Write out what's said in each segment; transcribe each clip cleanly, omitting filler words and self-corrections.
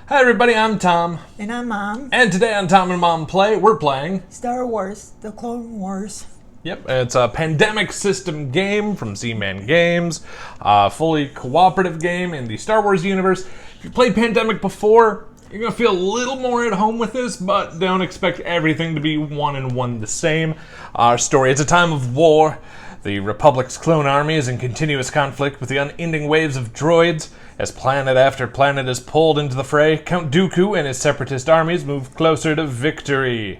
Hi everybody, I'm Tom. And I'm Mom. And today on Tom and Mom Play, we're playing Star Wars, The Clone Wars. Yep, it's a pandemic system game from Z-Man Games. Fully cooperative game in the Star Wars universe. If you played Pandemic before, you're going to feel a little more at home with this, but don't expect everything to be one and one the same. Our story, it's a time of war. The Republic's clone army is in continuous conflict with the unending waves of droids. As planet after planet is pulled into the fray, Count Dooku and his separatist armies move closer to victory.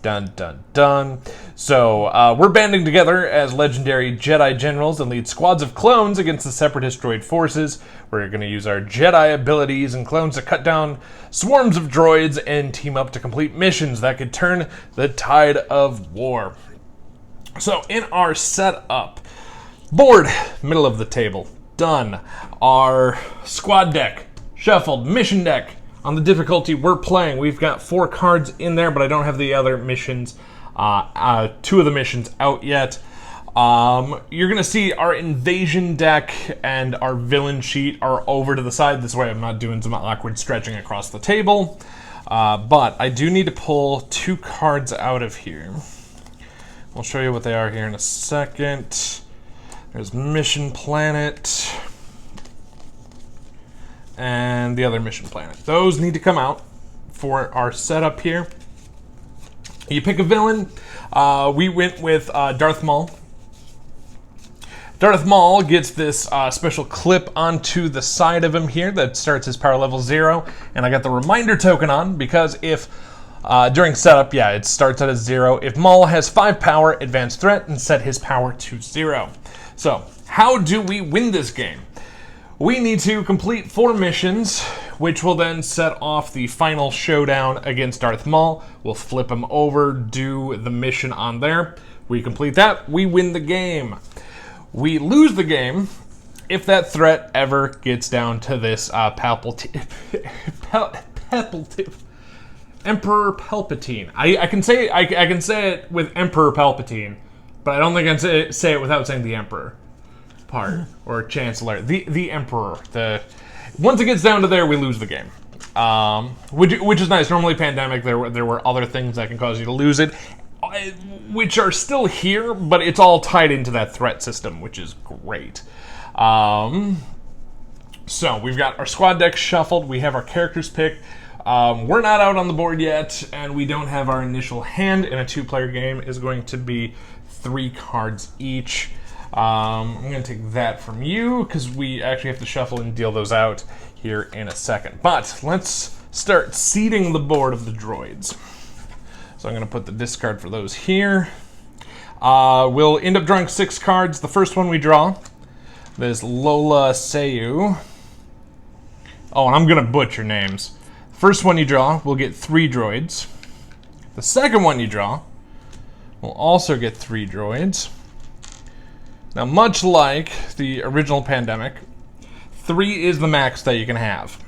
Dun dun dun. So, we're banding together as legendary Jedi generals and lead squads of clones against the separatist droid forces. We're going to use our Jedi abilities and clones to cut down swarms of droids and team up to complete missions that could turn the tide of war. So, in our setup, board, middle of the table, done. Our squad deck, shuffled, mission deck. On the difficulty we're playing, we've got 4 cards in there, but I don't have the other missions, 2 of the missions out yet. You're going to see our invasion deck and our villain sheet are over to the side. This way I'm not doing some awkward stretching across the table. But I do need to pull 2 cards out of here. I'll show you what they are here in a second. There's Mission Planet and the other Mission Planet. Those need to come out for our setup here. You pick a villain. We went with Darth Maul. Darth Maul gets this special clip onto the side of him here that starts his power level 0. And I got the reminder token on because if during setup, it starts at a 0. If Maul has 5 power, advanced threat, and set his power to 0. So, how do we win this game? We need to complete 4 missions, which will then set off the final showdown against Darth Maul. We'll flip him over, do the mission on there. We complete that, we win the game. We lose the game if that threat ever gets down to this Emperor Palpatine. I can say it with Emperor Palpatine, but I don't think I can say it without saying the Emperor part or Chancellor. The Emperor. Once it gets down to there, we lose the game, which is nice. Normally, Pandemic, there were other things that can cause you to lose it, which are still here, but it's all tied into that threat system, which is great. So we've got our squad deck shuffled. We have our characters picked. We're not out on the board yet, and we don't have our initial hand in a 2-player game. Is going to be 3 cards each. I'm going to take that from you, because we actually have to shuffle and deal those out here in a second. But let's start seeding the board of the droids. So I'm going to put the discard for those here. We'll end up drawing 6 cards. The first one we draw is Lola Sayu. Oh, and I'm going to butcher names. First one you draw, we'll get 3 droids. The second one you draw, we'll also get 3 droids. Now, much like the original Pandemic, 3 is the max that you can have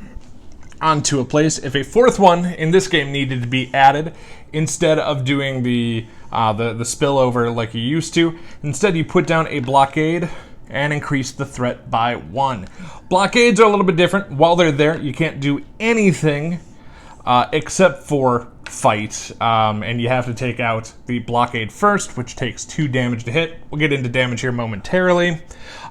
onto a place. If a 4th one in this game needed to be added, instead of doing the spillover like you used to, instead you put down a blockade and increase the threat by 1. Blockades are a little bit different. While they're there, you can't do anything except for fight, and you have to take out the blockade first, which takes 2 damage to hit. We'll get into damage here momentarily,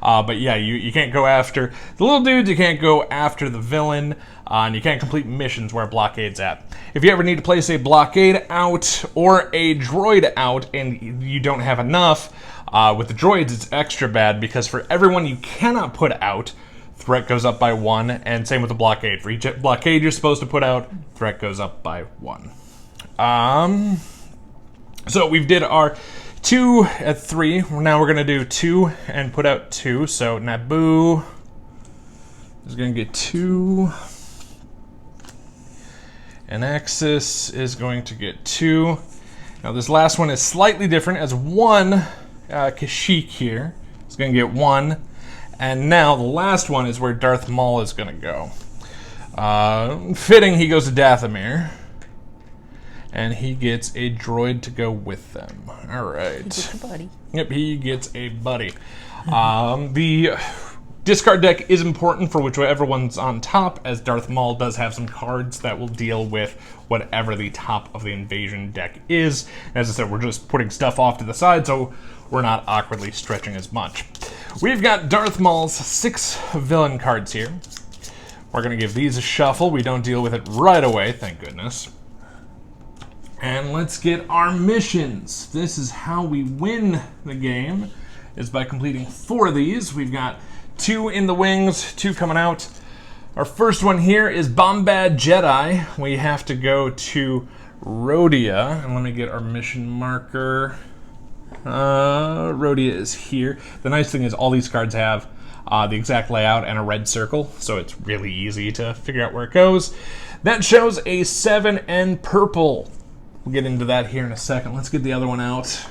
but yeah, you can't go after the little dudes, you can't go after the villain, and you can't complete missions where blockade's at. If you ever need to place a blockade out or a droid out and you don't have enough, with the droids it's extra bad because for everyone you cannot put out, threat goes up by 1, and same with the blockade. For each blockade you're supposed to put out, threat goes up by 1. So we did our 2 at 3. Now we're going to do 2 and put out 2. So Naboo is going to get 2. And Axis is going to get 2. Now this last one is slightly different as 1 Kashyyyk here is going to get 1. And now the last one is where Darth Maul is going to go. Fitting, he goes to Dathomir. And he gets a droid to go with them. All right. He gets a buddy. Yep, he gets a buddy. The Discard deck is important for whichever one's on top, as Darth Maul does have some cards that will deal with whatever the top of the invasion deck is. As I said, we're just putting stuff off to the side, so we're not awkwardly stretching as much. We've got Darth Maul's 6 villain cards here. We're going to give these a shuffle. We don't deal with it right away, thank goodness. And let's get our missions. This is how we win the game, is by completing 4 of these. We've got 2 in the wings, 2 coming out. Our first one here is Bombad Jedi. We have to go to Rhodia, and let me get our mission marker. Rhodia is here. The nice thing is all these cards have the exact layout and a red circle, so it's really easy to figure out where it goes. That shows a 7 and purple. We'll get into that here in a second. Let's get the other one out.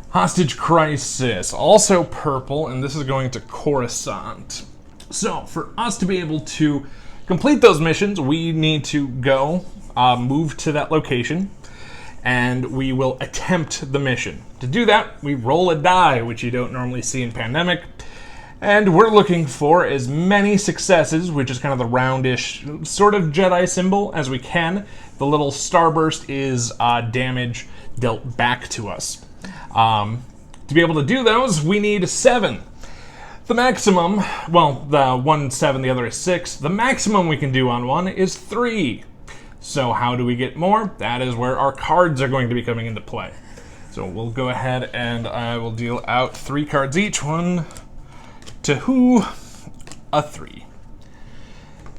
Hostage Crisis, also purple, and this is going to Coruscant. So, for us to be able to complete those missions, we need to go, move to that location, and we will attempt the mission. To do that, we roll a die, which you don't normally see in Pandemic, and we're looking for as many successes, which is kind of the roundish sort of Jedi symbol, as we can. The little starburst is damage dealt back to us. To be able to do those, we need 7. The maximum, well, the one 7, the other is 6. The maximum we can do on one is 3. So how do we get more? That is where our cards are going to be coming into play. So we'll go ahead and I will deal out 3 cards each. 1, 2, a 3.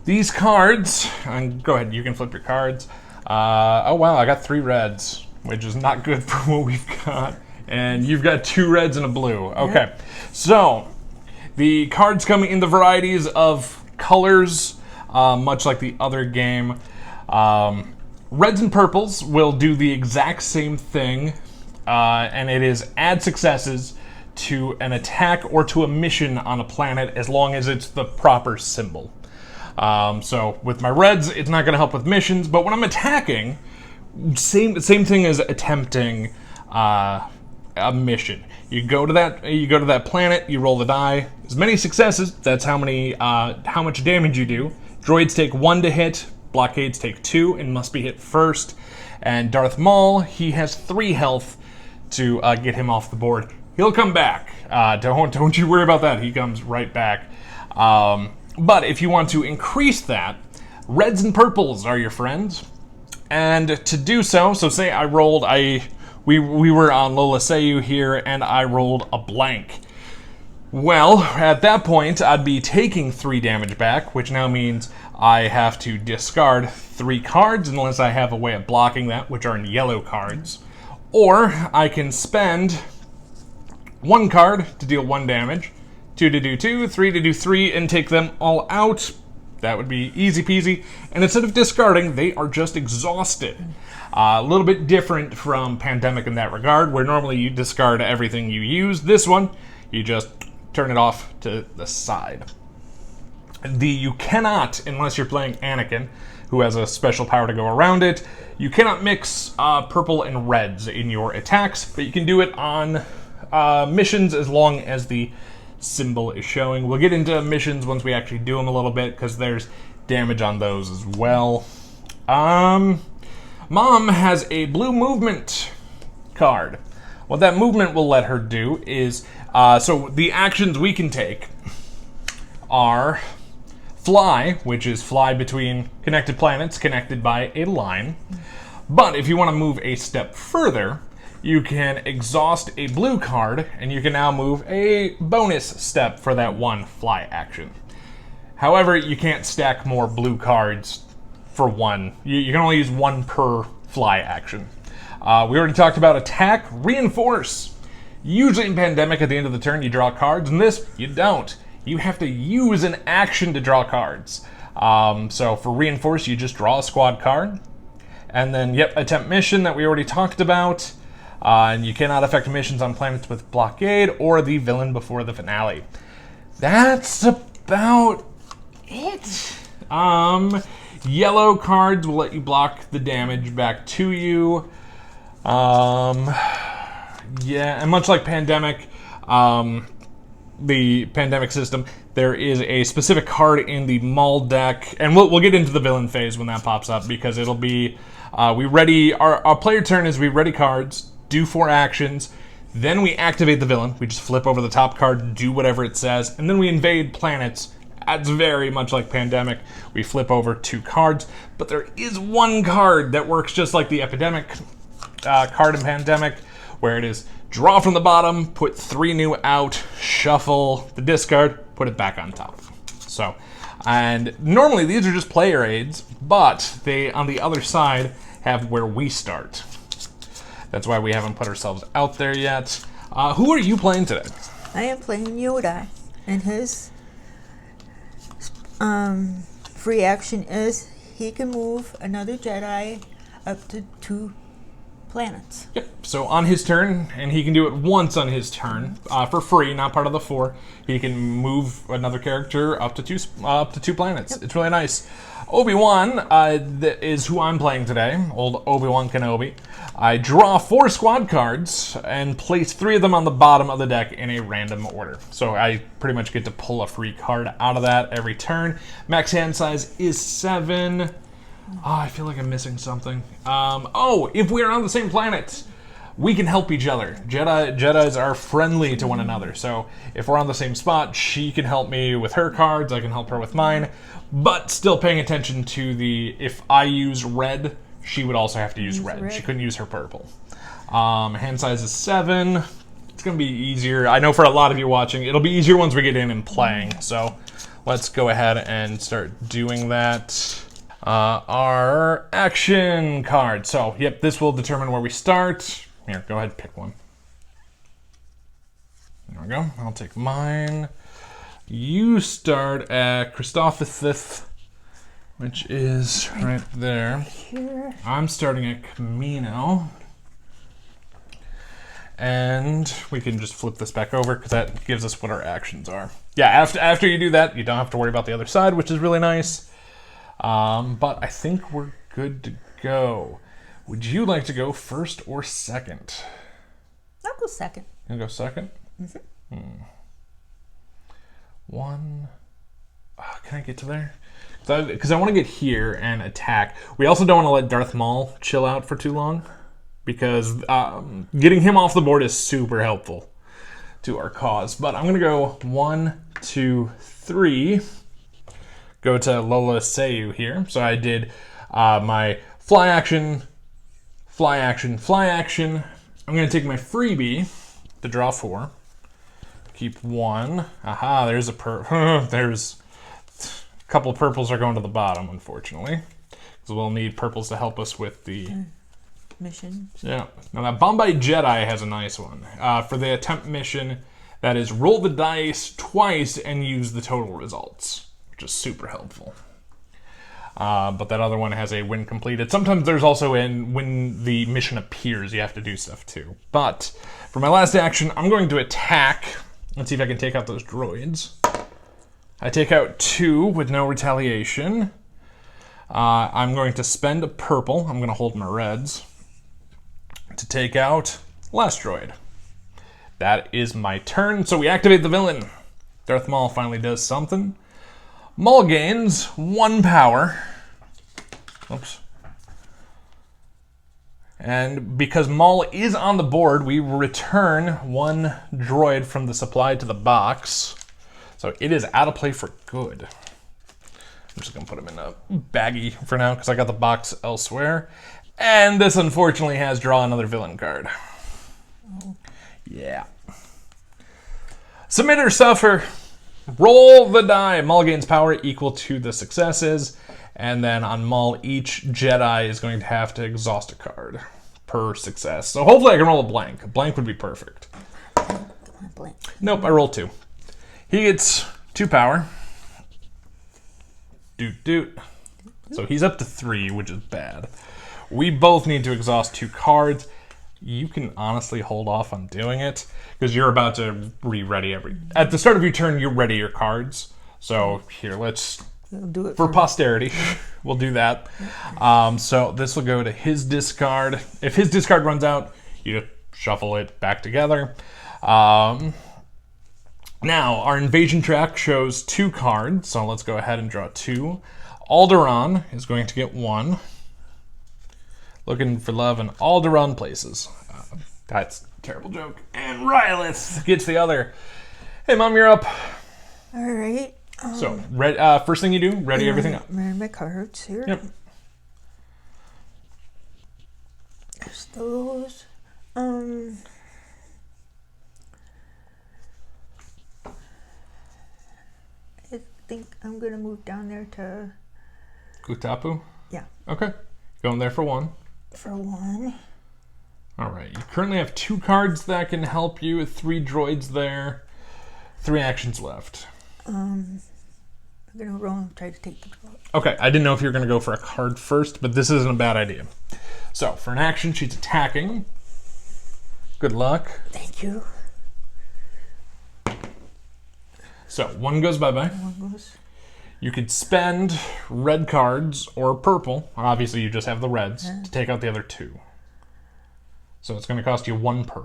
These cards, and go ahead, you can flip your cards. Oh wow, I got 3 reds, which is not good for what we've got. And you've got 2 reds and a blue. Okay, so the cards come in the varieties of colors, much like the other game. Reds and purples will do the exact same thing, and it is add successes to an attack or to a mission on a planet as long as it's the proper symbol. So with my reds, it's not going to help with missions, but when I'm attacking, same thing as attempting a mission. You go to that planet, you roll the die. As many successes, that's how much damage you do. Droids take 1 to hit, blockades take 2 and must be hit first. And Darth Maul, he has 3 health to get him off the board. He'll come back. Don't you worry about that. He comes right back. But if you want to increase that, reds and purples are your friends. And to do so say I rolled, we were on Lola Sayu here, and I rolled a blank. Well, at that point, I'd be taking 3 damage back, which now means I have to discard 3 cards unless I have a way of blocking that, which are in yellow cards. Or I can spend 1 card to deal 1 damage, 2 to do 2, 3 to do 3, and take them all out. That would be easy peasy. And instead of discarding, they are just exhausted. A little bit different from Pandemic in that regard, where normally you discard everything you use. This one, you just turn it off to the side. You cannot, unless you're playing Anakin, who has a special power to go around it, you cannot mix purple and reds in your attacks, but you can do it on missions as long as the symbol is showing. We'll get into missions once we actually do them a little bit, because there's damage on those as well. Mom has a blue movement card. What that movement will let her do is, so the actions we can take are fly, which is fly between connected planets connected by a line. But if you want to move a step further, you can exhaust a blue card, and you can now move a bonus step for that 1 fly action. However, you can't stack more blue cards for 1. You can only use 1 per fly action. We already talked about attack, reinforce. Usually in Pandemic, at the end of the turn, you draw cards. In this, you don't. You have to use an action to draw cards. So for reinforce, you just draw a squad card. And then, attempt mission that we already talked about. And you cannot affect missions on planets with blockade or the villain before the finale. That's about it. Yellow cards will let you block the damage back to you. Yeah, and much like Pandemic, the pandemic system, there is a specific card in the Maul deck, and we'll get into the villain phase when that pops up, because it'll be we ready. Our player turn is we ready cards, do 4 actions, then we activate the villain. We just flip over the top card, do whatever it says, and then we invade planets. That's very much like Pandemic. We flip over 2 cards, but there is one card that works just like the Epidemic card in Pandemic, where it is draw from the bottom, put 3 new out, shuffle the discard, put it back on top. So, and normally these are just player aids, but they, on the other side, have where we start. That's why we haven't put ourselves out there yet. Who are you playing today? I am playing Yoda, and his free action is he can move another Jedi up to 2 planets. Yep. So on his turn, and he can do it once on his turn for free, not part of the 4. He can move another character up to 2 planets. Yep. It's really nice. Obi-Wan is who I'm playing today. Old Obi-Wan Kenobi. I draw 4 squad cards and place 3 of them on the bottom of the deck in a random order. So I pretty much get to pull a free card out of that every turn. Max hand size is 7. Oh, I feel like I'm missing something. If we're on the same planet, we can help each other. Jedis are friendly to one another. So if we're on the same spot, she can help me with her cards, I can help her with mine. But still paying attention to if I use red, she would also have to use red. She couldn't use her purple. Hand size is 7. It's going to be easier. I know for a lot of you watching, it'll be easier once we get in and playing. So let's go ahead and start doing that. Our action card. So, yep, this will determine where we start. Here, go ahead and pick one. There we go. I'll take mine. You start at Christophsis, which is right there. Here. I'm starting at Camino. And we can just flip this back over because that gives us what our actions are. Yeah, after you do that, you don't have to worry about the other side, which is really nice. But I think we're good to go. Would you like to go first or second? I'll go second. You go second? Mm-hmm. 1. Can I get to there? Because I want to get here and attack. We also don't want to let Darth Maul chill out for too long, because getting him off the board is super helpful to our cause. But I'm going to go 1, 2, 3. Go to Lola Seyu here. So I did my fly action, fly action, fly action. I'm going to take my freebie to draw 4. Keep 1. Aha, there's a there's a couple of purples are going to the bottom, unfortunately. Because we'll need purples to help us with the mission. Yeah. Now that Bombay Jedi has a nice one. For the attempt mission, that is roll the dice twice and use the total results, which is super helpful. But that other one has a when completed. Sometimes there's also when the mission appears, you have to do stuff too. But for my last action, I'm going to attack. Let's see if I can take out those droids. I take out 2 with no retaliation. I'm going to spend a purple. I'm going to hold my reds to take out last droid. That is my turn. So we activate the villain. Darth Maul finally does something. Maul gains 1 power. Oops. And because Maul is on the board, we return 1 droid from the supply to the box. So it is out of play for good. I'm just going to put him in a baggie for now because I got the box elsewhere. And this unfortunately has draw another villain card. Yeah. Submit or suffer. Roll the die. Maul gains power equal to the successes. And then on Maul, each Jedi is going to have to exhaust a card per success. So hopefully I can roll a blank. A blank would be perfect. Blank. Nope, I rolled 2. He gets 2 power. Doot. So he's up to 3, which is bad. We both need to exhaust 2 cards. You can honestly hold off on doing it because you're about to re-ready at the start of your turn, you ready your cards. So here, let's do it for posterity. We'll do that. So this will go to his discard. If his discard runs out, you shuffle it back together. Now, our invasion track shows 2 cards, so let's go ahead and draw 2. Alderaan is going to get 1. Looking for love in Alderaan places. That's a terrible joke. And Rylith gets the other. Hey, Mom, you're up. All right. So, first thing you do, ready everything up. Ready my cards here. Yep. There's those. I think I'm gonna move down there to Utapu? yeah. Okay. Going there for 1. For 1. All right. You currently have 2 cards that can help you with 3 droids there. 3 actions left. I'm gonna roll and try to take the draw. Okay, I didn't know if you were going to go for a card first, but this isn't a bad idea. So, for an action, she's attacking. Good luck. Thank you. So, 1 goes bye-bye. 1 goes. You could spend red cards or purple. Obviously, you just have the reds to take out the other 2. So, it's going to cost you 1 per.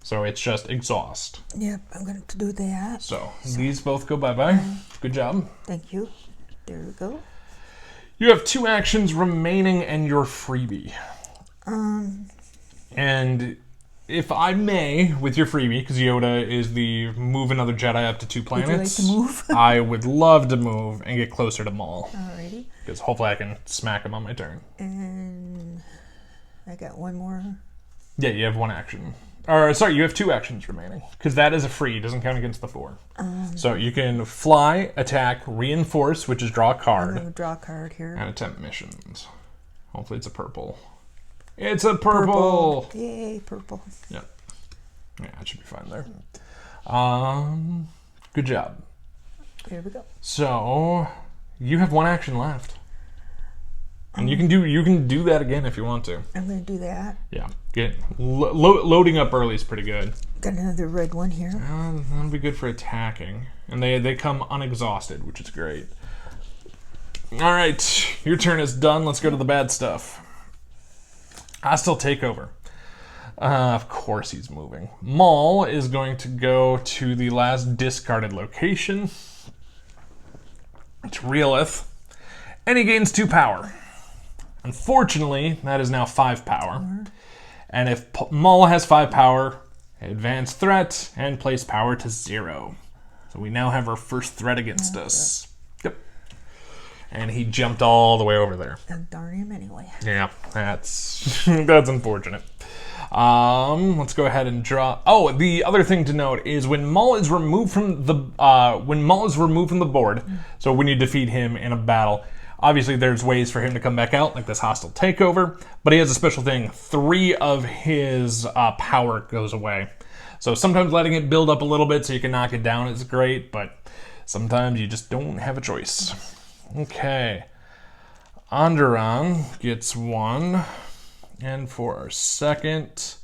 So, it's just exhaust. Yep, I'm going to do that. So, these both go bye-bye. Good job. Thank you. There we go. You have 2 actions remaining and your freebie. And if I may, with your freebie, because Yoda is the move another Jedi up to 2 planets. Would you like to move? I would love to move and get closer to Maul. Alrighty. Because hopefully I can smack him on my turn. And I got 1 more. Yeah, you have 1 action. Or, sorry, you have 2 actions remaining. Because that is a free. It doesn't count against the 4. So you can fly, attack, reinforce, which is draw a I'm card, going to draw a card here. and attempt missions. Hopefully it's a purple. It's a purple! Yay, purple. Yeah. Yeah, it should be fine there. Good job. There we go. So, you have 1 action left. And you can do that again if you want to. I'm going to do that. Yeah. Loading up early is pretty good. Got another red one here. That'll be good for attacking. And they come unexhausted, which is great. All right, your turn is done. Let's go to the bad stuff. Hostile takeover. Of course he's moving. Maul is going to go to the last discarded location. It's Realith. And he gains 2 power. Unfortunately, that is now 5 power. And if Maul has 5 power, advance threat, and place power to 0. So we now have our first threat against us. Yep. And he jumped all the way over there. And darn him anyway. Yeah, that's that's unfortunate. Let's go ahead and draw. Oh, the other thing to note is when Maul is removed from the board. So when you defeat him in a battle, obviously there's ways for him to come back out, like this hostile takeover. But he has a special thing: 3 of his power goes away. So sometimes letting it build up a little bit so you can knock it down is great, but sometimes you just don't have a choice. Okay. Alderaan gets 1. And for our second,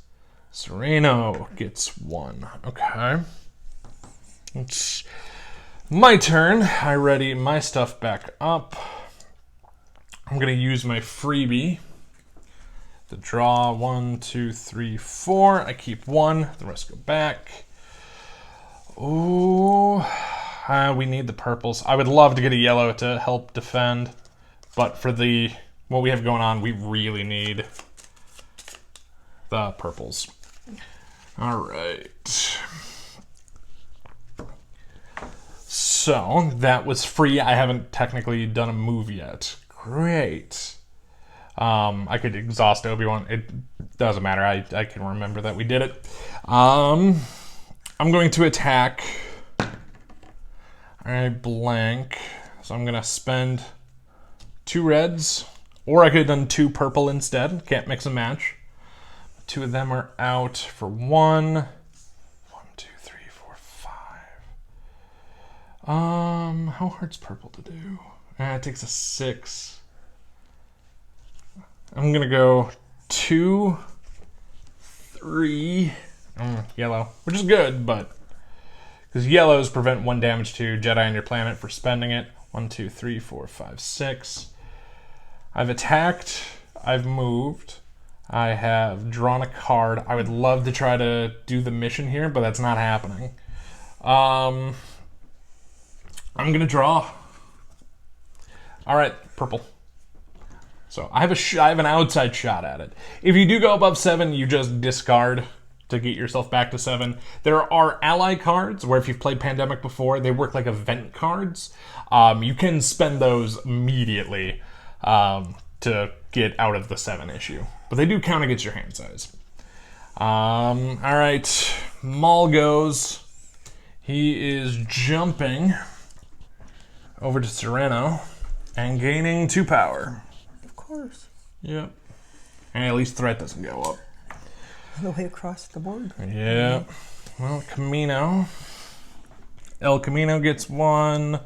Sereno gets 1. Okay. It's my turn. I ready my stuff back up. I'm going to use my freebie to draw 1, 2, 3, 4. I keep 1. The rest go back. Ooh. We need the purples. I would love to get a yellow to help defend. But for what we have going on, we really need the purples. All right. So that was free. I haven't technically done a move yet. Great. I could exhaust Obi-Wan. It doesn't matter. I can remember that we did it. I'm going to attack. All right, blank. So I'm going to spend 2 reds. Or I could have done 2 purple instead. Can't mix and match. 2 of them are out for 1. 1, 2, 3, 4, 5. How hard's purple to do? It takes a 6. I'm gonna go 2, 3, yellow, which is good, but because yellows prevent 1 damage to Jedi on your planet for spending it. 1, 2, 3, 4, 5, 6. I've attacked. I've moved. I have drawn a card. I would love to try to do the mission here, but that's not happening. I'm going to draw. All right, purple. So I have an outside shot at it. If you do go above 7, you just discard to get yourself back to 7. There are ally cards where if you've played Pandemic before, they work like event cards. You can spend those immediately to get out of the 7 issue. But they do count against your hand size. All right, Maul goes. He is jumping over to Sereno and gaining 2 power. Of course. Yep. And at least threat doesn't go up. The way across the board. Yeah. Well, Camino. El Camino gets 1.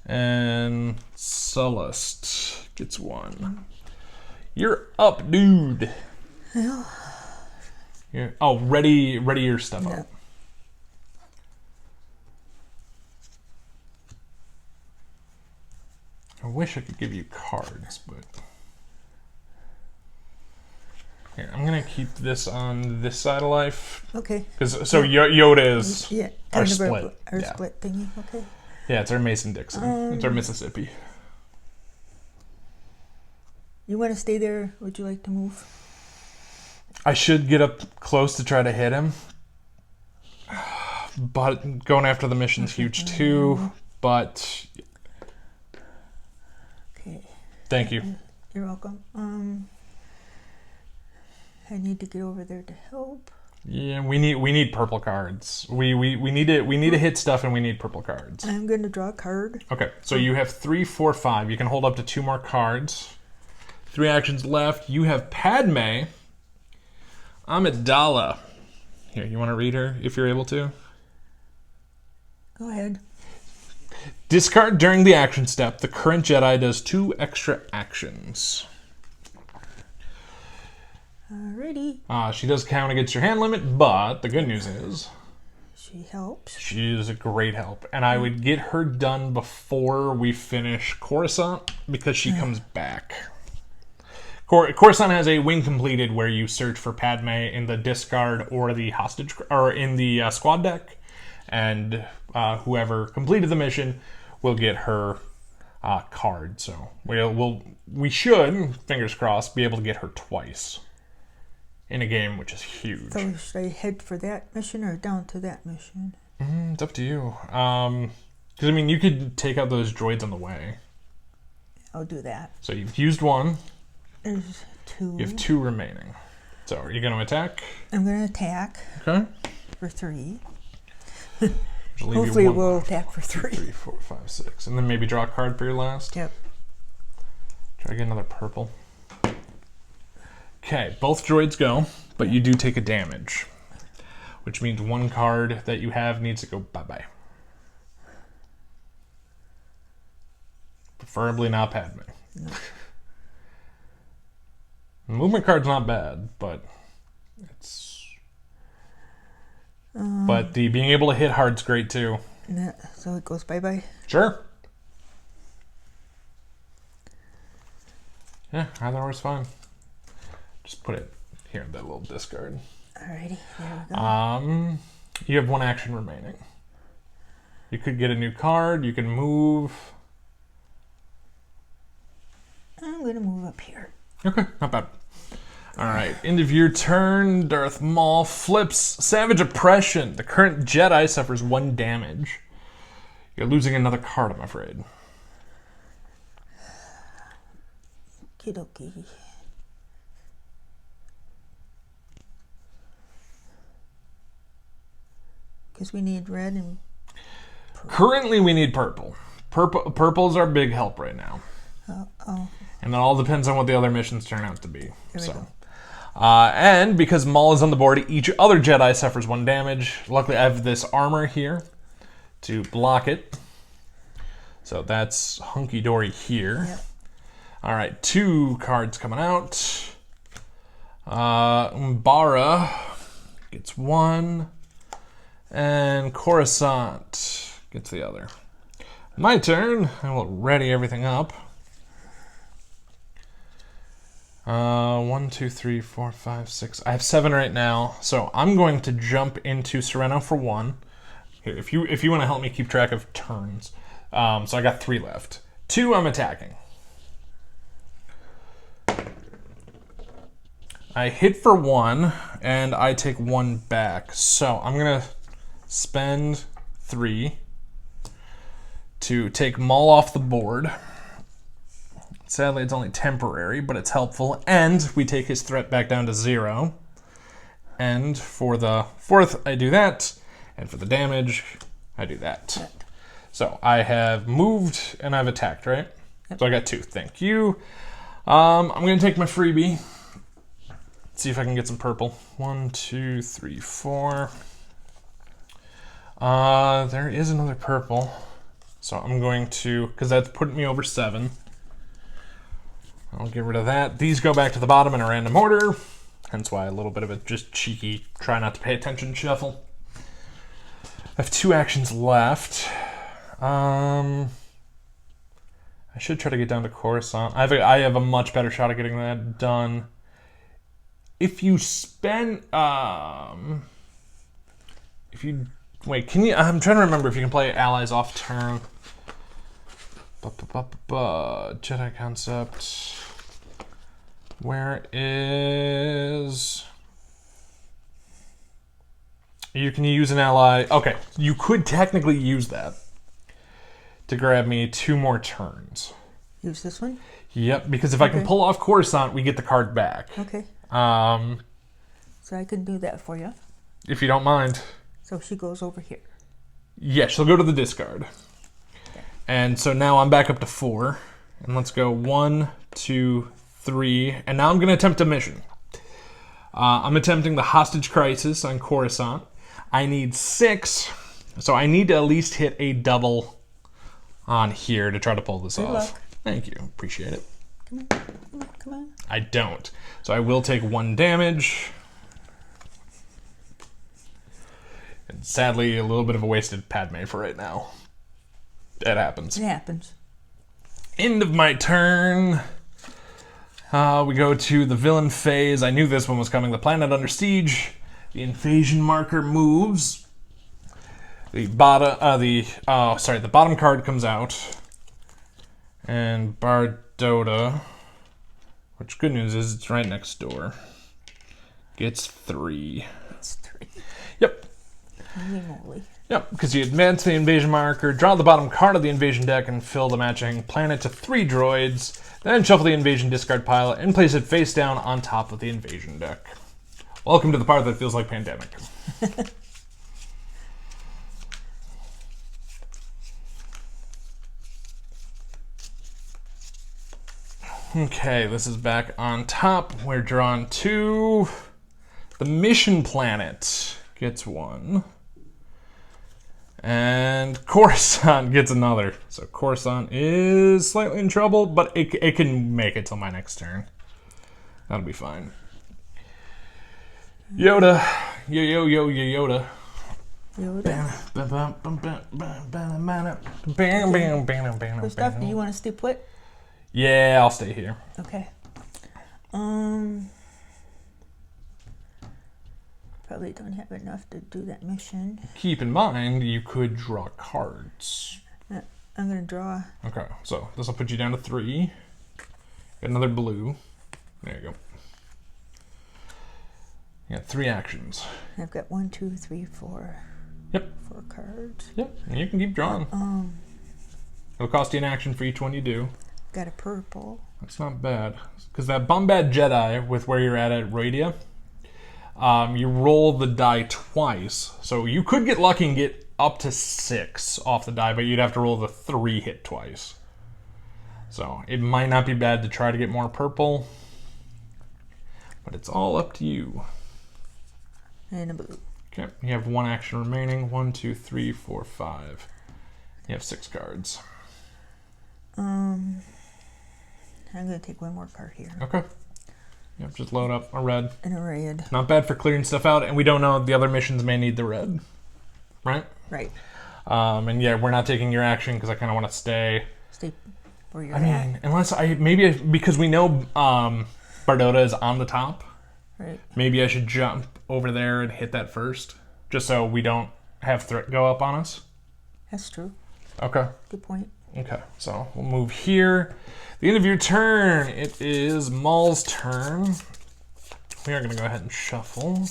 And Sullust gets 1. You're up, dude. Yeah. Ready your stuff up. I wish I could give you cards, but... Here, I'm going to keep this on this side of life. Okay. Yoda is our kind of split. Our split thingy, okay. Yeah, it's our Mason-Dixon. It's our Mississippi. You want to stay there? Would you like to move? I should get up close to try to hit him. But going after the mission's huge too. But... Okay. Thank you. You're welcome. I need to get over there to help. Yeah, we need purple cards. We need to hit stuff, and we need purple cards. I'm going to draw a card. Okay, so you have 3, 4, 5. You can hold up to 2 more cards. 3 actions left. You have Padme, Amidala. Here, you want to read her if you're able to? Go ahead. Discard during the action step. The current Jedi does 2 extra actions. Alrighty. She does count against your hand limit, but the good news is... She helps. She is a great help. And I would get her done before we finish Coruscant, because she comes back. Coruscant has a win completed where you search for Padme in the discard or the hostage, or in the squad deck, and whoever completed the mission will get her card. So we should, fingers crossed, be able to get her twice in a game, which is huge. So should I head for that mission or down to that mission? It's up to you. Because I mean, you could take out those droids on the way. I'll do that. So you've used 1. There's 2. You have 2 remaining. So are you going to attack? I'm going to attack. Okay. For 3. Hopefully we'll attack for 3. 3, 4, 5, 6. And then maybe draw a card for your last? Yep. Try to get another purple. Okay, both droids go, but you do take a damage. Which means 1 card that you have needs to go bye-bye. Preferably not Padme. No. Movement card's not bad, but it's... but the being able to hit hard's great too. So it goes bye-bye? Sure. Yeah, either or is fine. Just put it here in that little discard. Alrighty, there we go. You have 1 action remaining. You could get a new card. You can move. I'm going to move up here. Okay, not bad. All right, end of your turn. Darth Maul flips Savage Oppression. The current Jedi suffers 1 damage. You're losing another card, I'm afraid. Okie-dokie. Because we need red and purple. Currently, we need purple. Purple's our big help right now. Oh. And it all depends on what the other missions turn out to be. There we go. And because Maul is on the board, each other Jedi suffers 1 damage. Luckily, I have this armor here to block it. So that's hunky-dory here. Yep. All right, 2 cards coming out. Umbara gets 1. And Coruscant gets the other. My turn. I will ready everything up. 1, 2, 3, 4, 5, 6. I have 7 right now, so I'm going to jump into Sereno for 1. Here, if you want to help me keep track of turns. So I got 3 left. 2 I'm attacking. I hit for 1, and I take 1 back. So I'm going to spend 3 to take Maul off the board. Sadly, it's only temporary, but it's helpful. And we take his threat back down to 0. And for the 4th, I do that. And for the damage, I do that. So I have moved and I've attacked, right? Yep. So I got 2. Thank you. I'm going to take my freebie. See if I can get some purple. 1, 2, 3, 4. There is another purple. So I'm going to, because that's putting me over 7. I'll get rid of that. These go back to the bottom in a random order. Hence why a little bit of a just cheeky, try not to pay attention shuffle. I have 2 actions left. I should try to get down to Coruscant. I have a much better shot at getting that done. If you spend, wait, can you? I'm trying to remember if you can play allies off turn. Jedi concept. Where is? You can use an ally. Okay, you could technically use that to grab me 2 more turns. Use this one? Yep, because if I can pull off Coruscant, we get the card back. Okay. So I can do that for you. If you don't mind. So she goes over here. Yeah, she'll go to the discard. Okay. And so now I'm back up to 4. And let's go 1, 2, 3. And now I'm going to attempt a mission. I'm attempting the hostage crisis on Coruscant. I need 6. So I need to at least hit a double on here to try to pull this off. Luck. Thank you. Appreciate it. Come on. I don't. So I will take 1 damage. And sadly, a little bit of a wasted Padme for right now. That happens. It happens. End of my turn. We go to the villain phase. I knew this one was coming. The planet under siege. The invasion marker moves. The bottom card comes out. And Bardota, which good news is it's right next door, gets 3. It's 3. Yep. Holy moly. Yep, because you advance the invasion marker, draw the bottom card of the invasion deck, and fill the matching planet to 3 droids. Then shuffle the invasion discard pile and place it face down on top of the invasion deck. Welcome to the part that feels like pandemic. Okay, this is back on top. We're drawn to the mission planet. Gets 1. And Coruscant gets another. So Coruscant is slightly in trouble, but it can make it till my next turn. That'll be fine. Yoda. Yoda. Gustav, do you want to stay put? Yeah, I'll stay here. Okay. Probably don't have enough to do that mission. Keep in mind, you could draw cards. I'm going to draw. Okay, so this will put you down to 3. Get another blue. There you go. You got 3 actions. I've got 1, 2, 3, 4. Yep. 4 cards. Yep, and you can keep drawing. It'll cost you an action for each one you do. Got a purple. That's not bad. Because that Bombad Jedi, with where you're at Radia, you roll the die twice. So you could get lucky and get up to 6 off the die, but you'd have to roll the 3 hit twice. So it might not be bad to try to get more purple. But it's all up to you. And a blue. Okay, you have 1 action remaining. 1, 2, 3, 4, 5. You have 6 cards. I'm going to take 1 more card here. Okay. Yep, just load up a red. And a red. Not bad for clearing stuff out, and we don't know the other missions may need the red. Right? Right. And yeah, we're not taking your action because I kind of want to stay where you're at. mean, unless because we know Bardota is on the top. Right. Maybe I should jump over there and hit that first, just so we don't have threat go up on us? That's true. Okay. Good point. Okay, so we'll move here. The end of your turn. It is Maul's turn. We are going to go ahead and shuffle.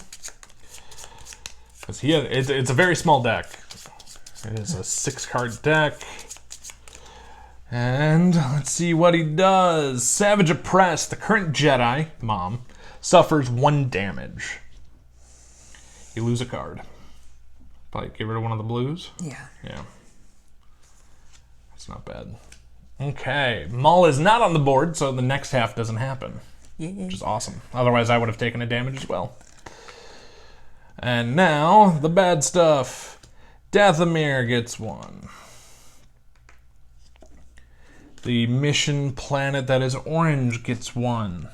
Because it's a very small deck. It is a 6-card deck. And let's see what he does. Savage Oppress. The current Jedi, Mom, suffers 1 damage. You lose a card. Probably get rid of one of the blues. Yeah. Yeah. That's not bad. Okay. Maul is not on the board, so the next half doesn't happen. Yeah. Which is awesome. Otherwise, I would have taken a damage as well. And now, the bad stuff. Dathomir gets 1. The mission planet that is orange gets 1.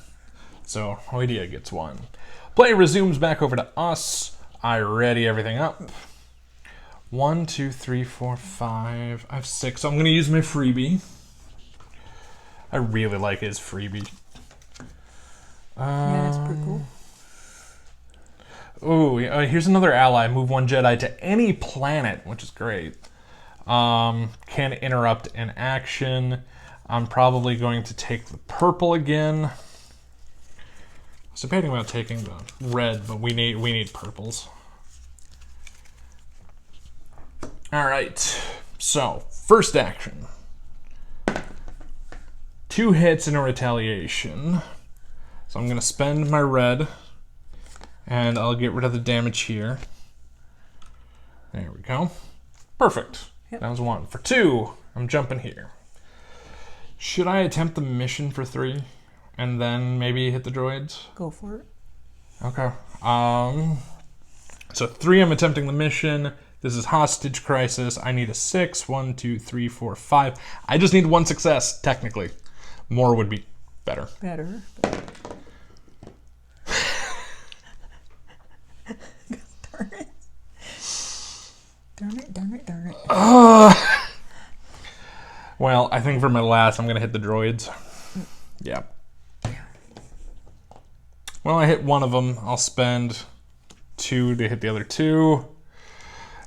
So, Hoidia gets 1. Play resumes back over to us. I ready everything up. 1, 2, 3, 4, 5. I have 6. So I'm going to use my freebie. I really like his freebie. Yeah, that's pretty cool. Ooh, here's another ally. Move 1 Jedi to any planet, which is great. Can interrupt an action. I'm probably going to take the purple again. I was debating about taking the red, but we need purples. All right. So first action. 2 hits and a retaliation. So I'm going to spend my red, and I'll get rid of the damage here. There we go. Perfect. Yep. That was 1. For 2, I'm jumping here. Should I attempt the mission for 3, and then maybe hit the droids? Go for it. Okay. So 3, I'm attempting the mission. This is Hostage Crisis. I need a 6. 1, 2, 3, 4, 5. I just need 1 success, technically. More would be better. Better. Darn it. Darn it, darn it, darn it. Well, I think for my last, I'm going to hit the droids. Yeah. Well, I hit one of them. I'll spend 2 to hit the other 2.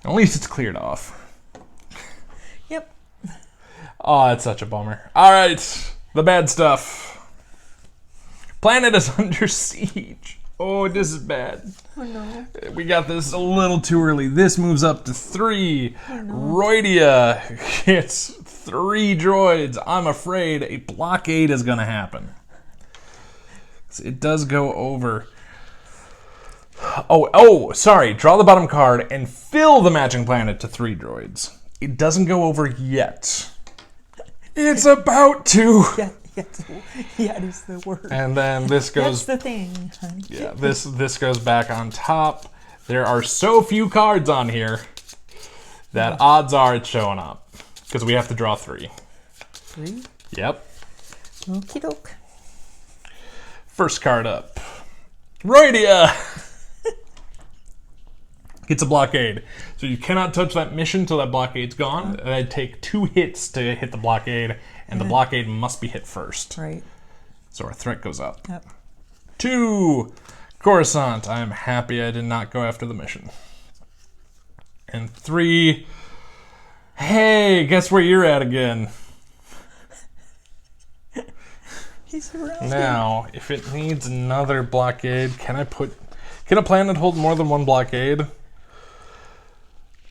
At least it's cleared off. Yep. Oh, it's such a bummer. All right, the bad stuff. Planet is under siege. Oh, this is bad. Oh, no. We got this a little too early. This moves up to 3. Oh, no. Roidia gets 3 droids. I'm afraid a blockade is going to happen. It does go over. Oh, sorry. Draw the bottom card and fill the matching planet to 3 droids. It doesn't go over yet. It's about to. Yeah, it is the word. And then this goes. That's the thing, honey. Yeah, this goes back on top. There are so few cards on here that odds are it's showing up. Because we have to draw 3. 3? Yep. Okie doke. First card up. Roidia! It's a blockade. So you cannot touch that mission till that blockade's gone. I'd take 2 hits to hit the blockade, and the blockade must be hit first. Right. So our threat goes up. Yep. 2. Coruscant. I am happy I did not go after the mission. And 3. Hey, guess where you're at again? He's around. Now, if it needs another blockade, can a planet hold more than 1 blockade?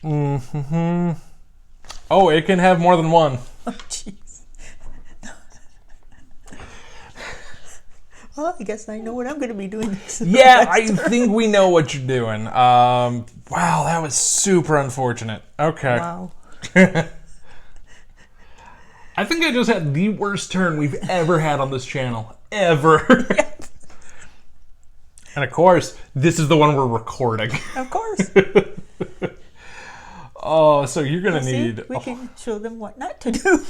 Mm-hmm. Oh, it can have more than 1. Oh, jeez. Well, I guess I know what I'm going to be doing. Yeah, I think we know what you're doing. Wow, that was super unfortunate. Okay. Wow. I think I just had the worst turn we've ever had on this channel. Ever. And of course, this is the one we're recording. Of course. Oh, so you're going to need... We can show them what not to do.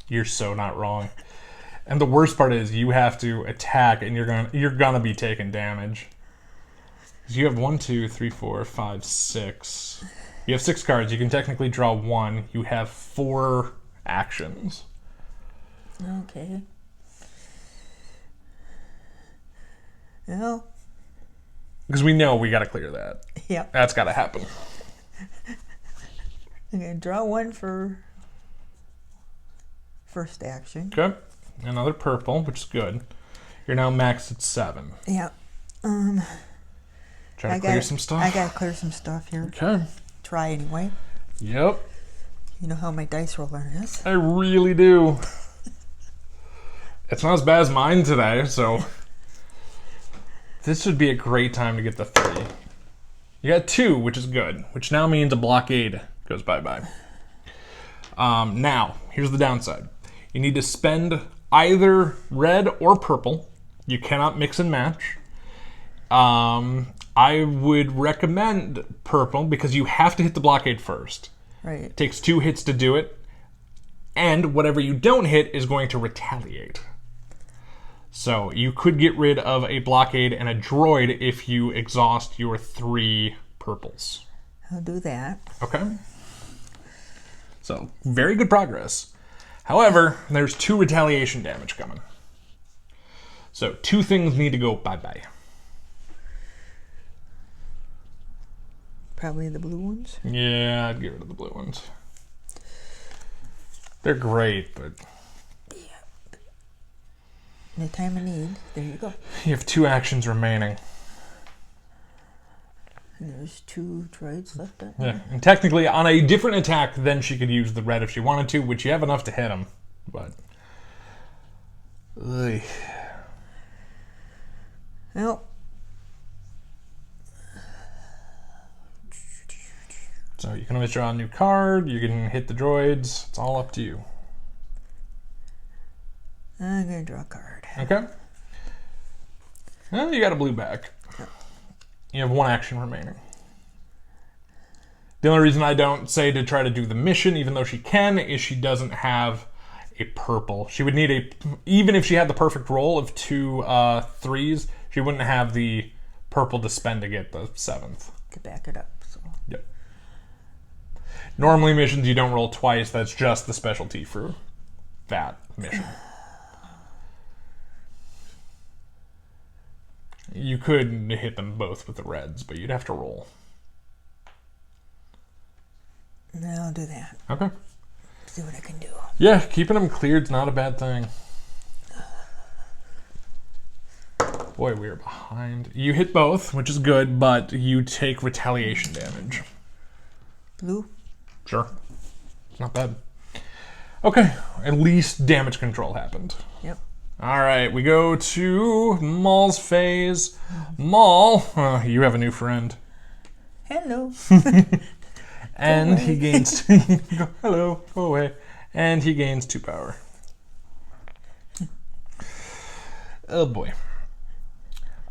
You're so not wrong. And the worst part is you have to attack and you're gonna be taking damage. You have 1, 2, 3, 4, 5, 6. You have 6 cards. You can technically draw 1. You have 4 actions. Okay. Well. Because we know we got to clear that. Yep. That's got to happen. I'm going to draw one for first action. Okay. Another purple, which is good. You're now maxed at 7. Yeah. Try to clear some stuff. I got to clear some stuff here. Okay. Try anyway. Yep. You know how my dice roller is. I really do. It's not as bad as mine today, so this would be a great time to get the 3. You got 2, which is good, which now means a blockade goes bye-bye. Now, here's the downside. You need to spend either red or purple. You cannot mix and match. I would recommend purple because you have to hit the blockade first. Right. It takes 2 hits to do it, and whatever you don't hit is going to retaliate. So you could get rid of a blockade and a droid if you exhaust your 3 purples. I'll do that. Okay. So, very good progress. However, there's 2 retaliation damage coming. So, 2 things need to go bye-bye. Probably the blue ones. Yeah, I'd get rid of the blue ones. They're great, but In the time of need, there you go. you have 2 actions remaining. And there's 2 droids left. Yeah, and technically, on a different attack, then she could use the red if she wanted to, which you have enough to hit him. But ugh. Well, So you can always draw a new card, you can hit the droids, it's all up to you. I'm going to draw a card. Okay. Well, you got a blue back. You have 1 action remaining. The only reason I don't say to try to do the mission, even though she can, is she doesn't have a purple. She would need a, even if she had the perfect roll of 2 3s, she wouldn't have the purple to spend to get the 7th. To back it up. So. Yep. Normally missions you don't roll twice, that's just the specialty for that mission. You could hit them both with the reds, but you'd have to roll. No, I'll do that. Okay. See what I can do. Yeah, keeping them cleared's not a bad thing. Boy, we are behind. You hit both, which is good, but you take retaliation damage. Blue? Sure. It's not bad. Okay, at least damage control happened. Yep. All right, we go to Maul's phase. Maul, you have a new friend. Hello. And he gains... Hello, go away. And he gains 2 power. Oh boy.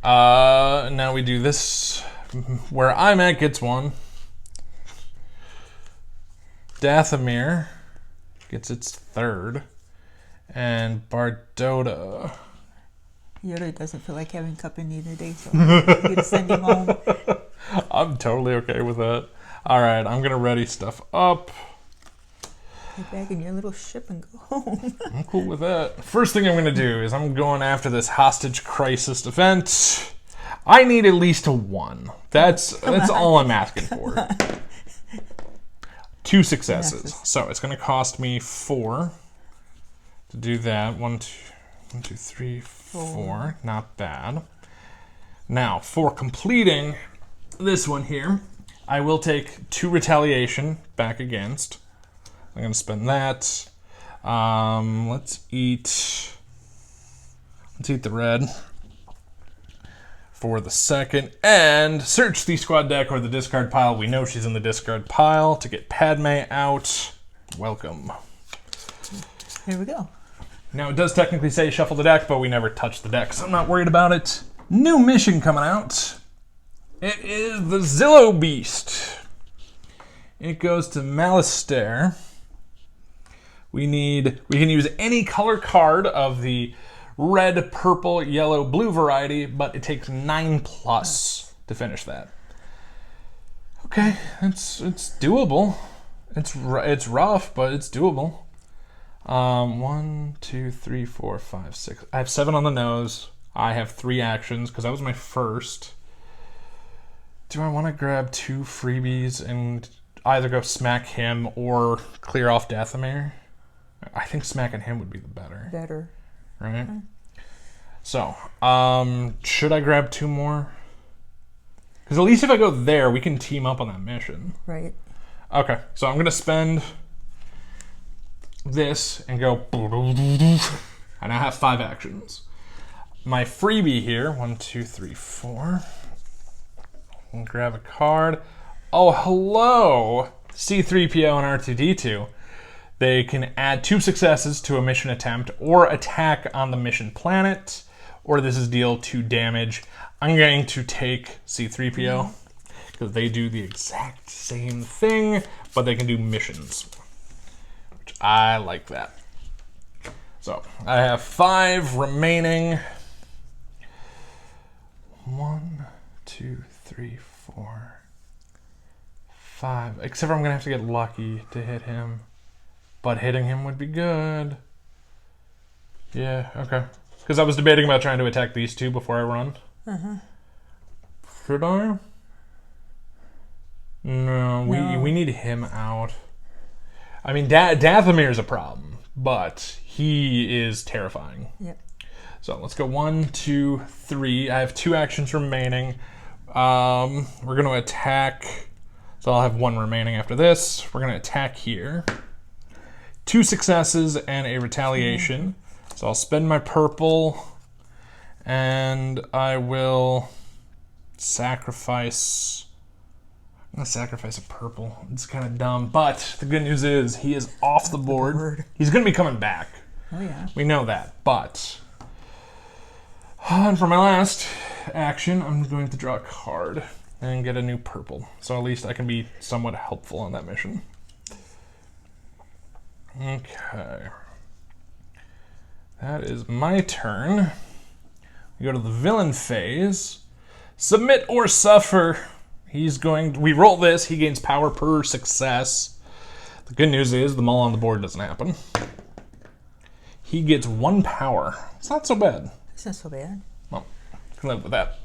Now we do this. Where I'm at gets 1. Dathomir gets its 3rd. And Bardota. Yoda doesn't feel like having company today, so I'm going to send him home. I'm totally okay with that. All right, I'm going to ready stuff up. Get back in your little ship and go home. I'm cool with that. First thing I'm going to do is I'm going after this hostage crisis event. I need at least a 1. That's all I'm asking for. 2 successes. So it's going to cost me 4 to do that. 1, 2, 3, 4. Not bad. Now, for completing this one here, I will take 2 retaliation back against. I'm going to spend that. Let's eat the red for the second. And search the squad deck or the discard pile. We know she's in the discard pile to get Padme out. Welcome. Here we go. Now, it does technically say shuffle the deck, but we never touch the deck, so I'm not worried about it. New mission coming out. It is the Zillow Beast. It goes to Malastare. We can use any color card of the red, purple, yellow, blue variety, but it takes 9+ to finish that. Okay, it's doable. It's rough, but it's doable. 1, 2, 3, 4, 5, 6. I have 7 on the nose. I have 3 actions because that was my first. Do I want to grab 2 freebies and either go smack him or clear off Dathomir? I think smacking him would be the better. Better. Right? So, should I grab 2 more? Because at least if I go there, we can team up on that mission. Right. Okay, so I'm going to spend this and go... And I have 5 actions. My freebie here, 1, 2, 3, 4. I'll grab a card. Oh, hello! C-3PO and R2-D2. They can add 2 successes to a mission attempt or attack on the mission planet, or this is deal 2 damage. I'm going to take C-3PO because they do the exact same thing, but they can do missions, which I like that. So I have 5 remaining. 1, 2, 3, 4, 5. Except for I'm going to have to get lucky to hit him. But hitting him would be good. Yeah, okay. Because I was debating about trying to attack these 2 before I run. Should I? No, we need him out. I mean, Dathomir is a problem, but he is terrifying. Yep. So let's go 1, 2, 3. I have 2 actions remaining. We're going to attack. So I'll have 1 remaining after this. We're going to attack here. 2 successes and a retaliation. So I'll spend my purple, and I will sacrifice. I'm going to sacrifice a purple. It's kind of dumb, but the good news is he is off the board. He's going to be coming back. Oh, yeah. We know that, but... And for my last action, I'm going to draw a card and get a new purple. So at least I can be somewhat helpful on that mission. Okay. That is my turn. We go to the villain phase. Submit or suffer. We roll this, he gains power per success. The good news is the mull on the board doesn't happen. He gets 1 power. It's not so bad. It's not so bad. Well, can live with that.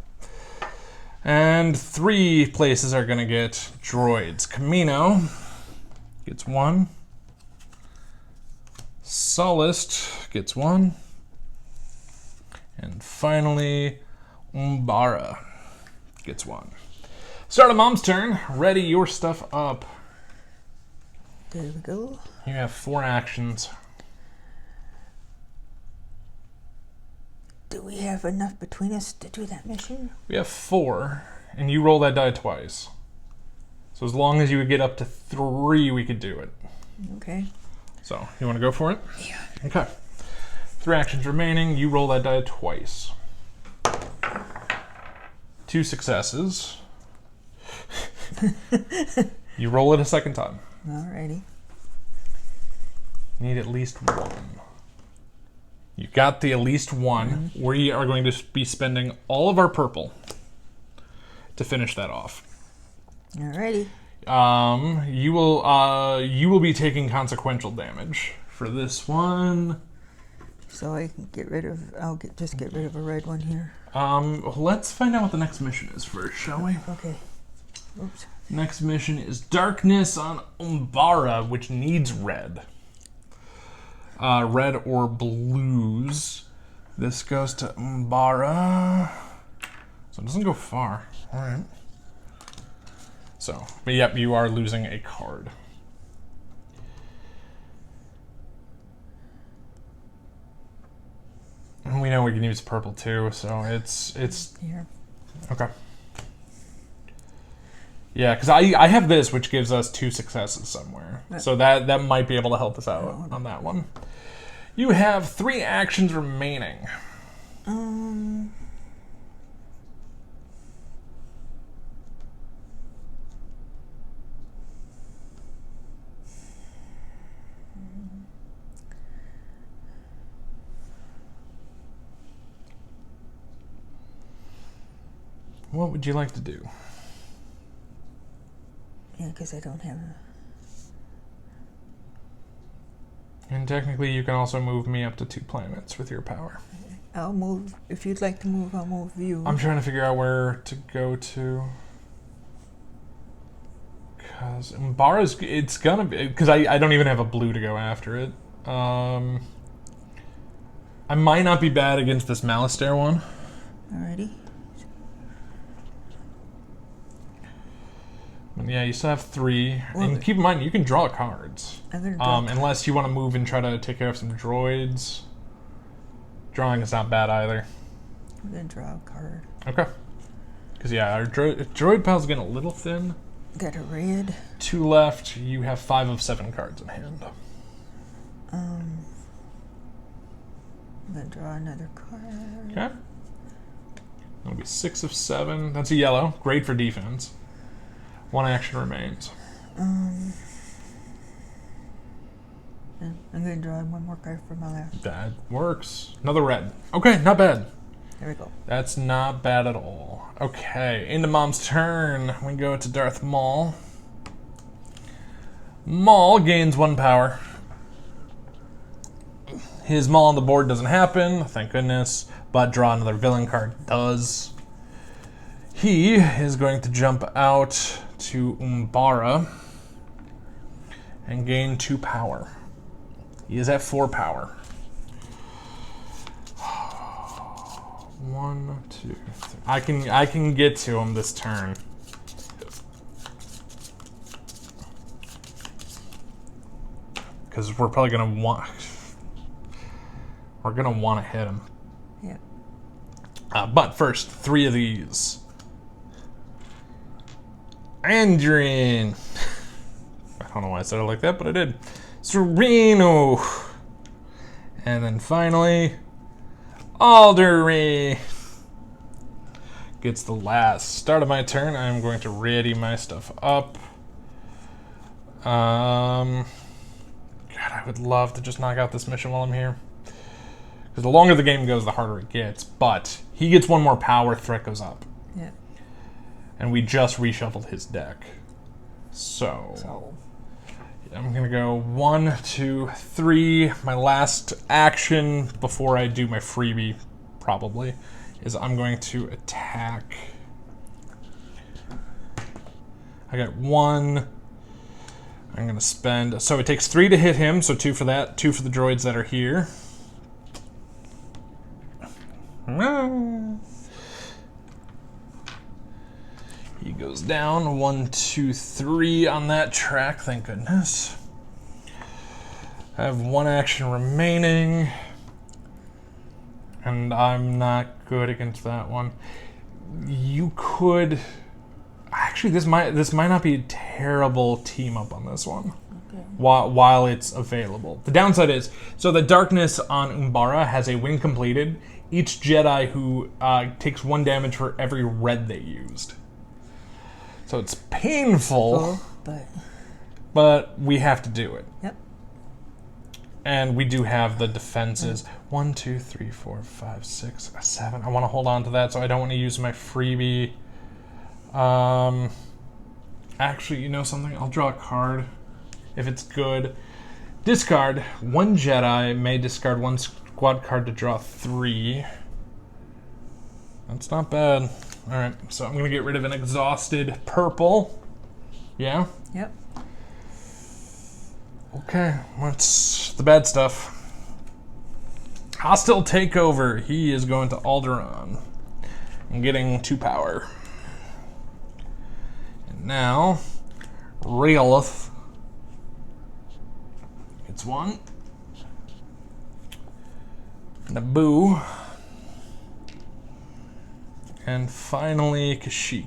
And 3 places are going to get droids. Camino gets 1. Sullust gets 1. And finally, Umbara gets 1. Start of Mom's turn. Ready your stuff up. There we go. You have 4 actions. Do we have enough between us to do that mission? We have 4, and you roll that die twice. So as long as you would get up to 3, we could do it. Okay. So, you want to go for it? Yeah. Okay. 3 actions remaining. You roll that die twice. 2 successes. You roll it a second time. Alrighty. Need at least 1. You got the at least 1. We are going to be spending all of our purple to finish that off. Alrighty. You will be taking consequential damage for this one. So I can get rid of. Just get rid of a red one here. Let's find out what the next mission is first, shall we? Okay. Oops. Next mission is Darkness on Umbara, which needs red. Red or blues. This goes to Umbara. So it doesn't go far. Alright. So, but yep, you are losing a card. And we know we can use purple too, so it's Here. okay. Yeah, because I have this, which gives us 2 successes somewhere. So that might be able to help us out on that one. You have 3 actions remaining. What would you like to do? Yeah, because I don't have a... And technically, you can also move me up to 2 planets with your power. I'll move. If you'd like to move, I'll move you. I'm trying to figure out where to go to. Umbara's, it's gonna be, because I don't even have a blue to go after it. I might not be bad against this Malastare one. Alrighty. Yeah, you still have 3. Well, and keep in mind, you can draw cards. I'm gonna draw Unless you want to move and try to take care of some droids. Drawing is not bad either. I'm gonna draw a card. Okay. Because, yeah, our droid pile's getting a little thin. Got a red. 2 left. You have 5 of 7 cards in hand. I'm gonna draw another card. Okay. That'll be 6 of 7. That's a yellow. Great for defense. 1 action remains. I'm gonna draw one more card for my last. That works. Another red. Okay, not bad. There we go. That's not bad at all. Okay, into Mom's turn. We go to Darth Maul. Maul gains 1 power. His Maul on the board doesn't happen, thank goodness, but draw another villain card does. He is going to jump out to Umbara and gain 2 power. He is at 4 power. 1, 2, 3. I can get to him this turn. Because we're probably gonna want to hit him. Yeah. But first, 3 of these. And you're in. I don't know why I said it like that, but I did. Sereno. And then finally, Alderaan gets the last. Start of my turn. I'm going to ready my stuff up. God, I would love to just knock out this mission while I'm here. Because the longer the game goes, the harder it gets. But he gets 1 more power, threat goes up. Yeah. And we just reshuffled his deck. So I'm going to go 1, 2, 3. My last action before I do my freebie, probably, is I'm going to attack. I got 1. I'm going to spend... So it takes 3 to hit him, so 2 for that. 2 for the droids that are here. He goes down. 1, 2, 3 on that track, thank goodness. I have 1 action remaining. And I'm not good against that one. You could... Actually, this might not be a terrible team up on this one. Okay. While it's available. The downside is, so the darkness on Umbara has a win completed. Each Jedi who takes 1 damage for every red they used. So it's painful, but we have to do it. Yep. And we do have the defenses. 1, 2, 3, 4, 5, 6, 7. I want to hold on to that, so I don't want to use my freebie. Actually, you know something? I'll draw a card if it's good. Discard. 1 Jedi may discard 1 squad card to draw 3. That's not bad. Alright, so I'm going to get rid of an exhausted purple. Yeah? Yep. Okay, what's the bad stuff? Hostile takeover. He is going to Alderaan and getting 2 power. And now, Realith gets 1. Naboo. And finally, Kashyyyk.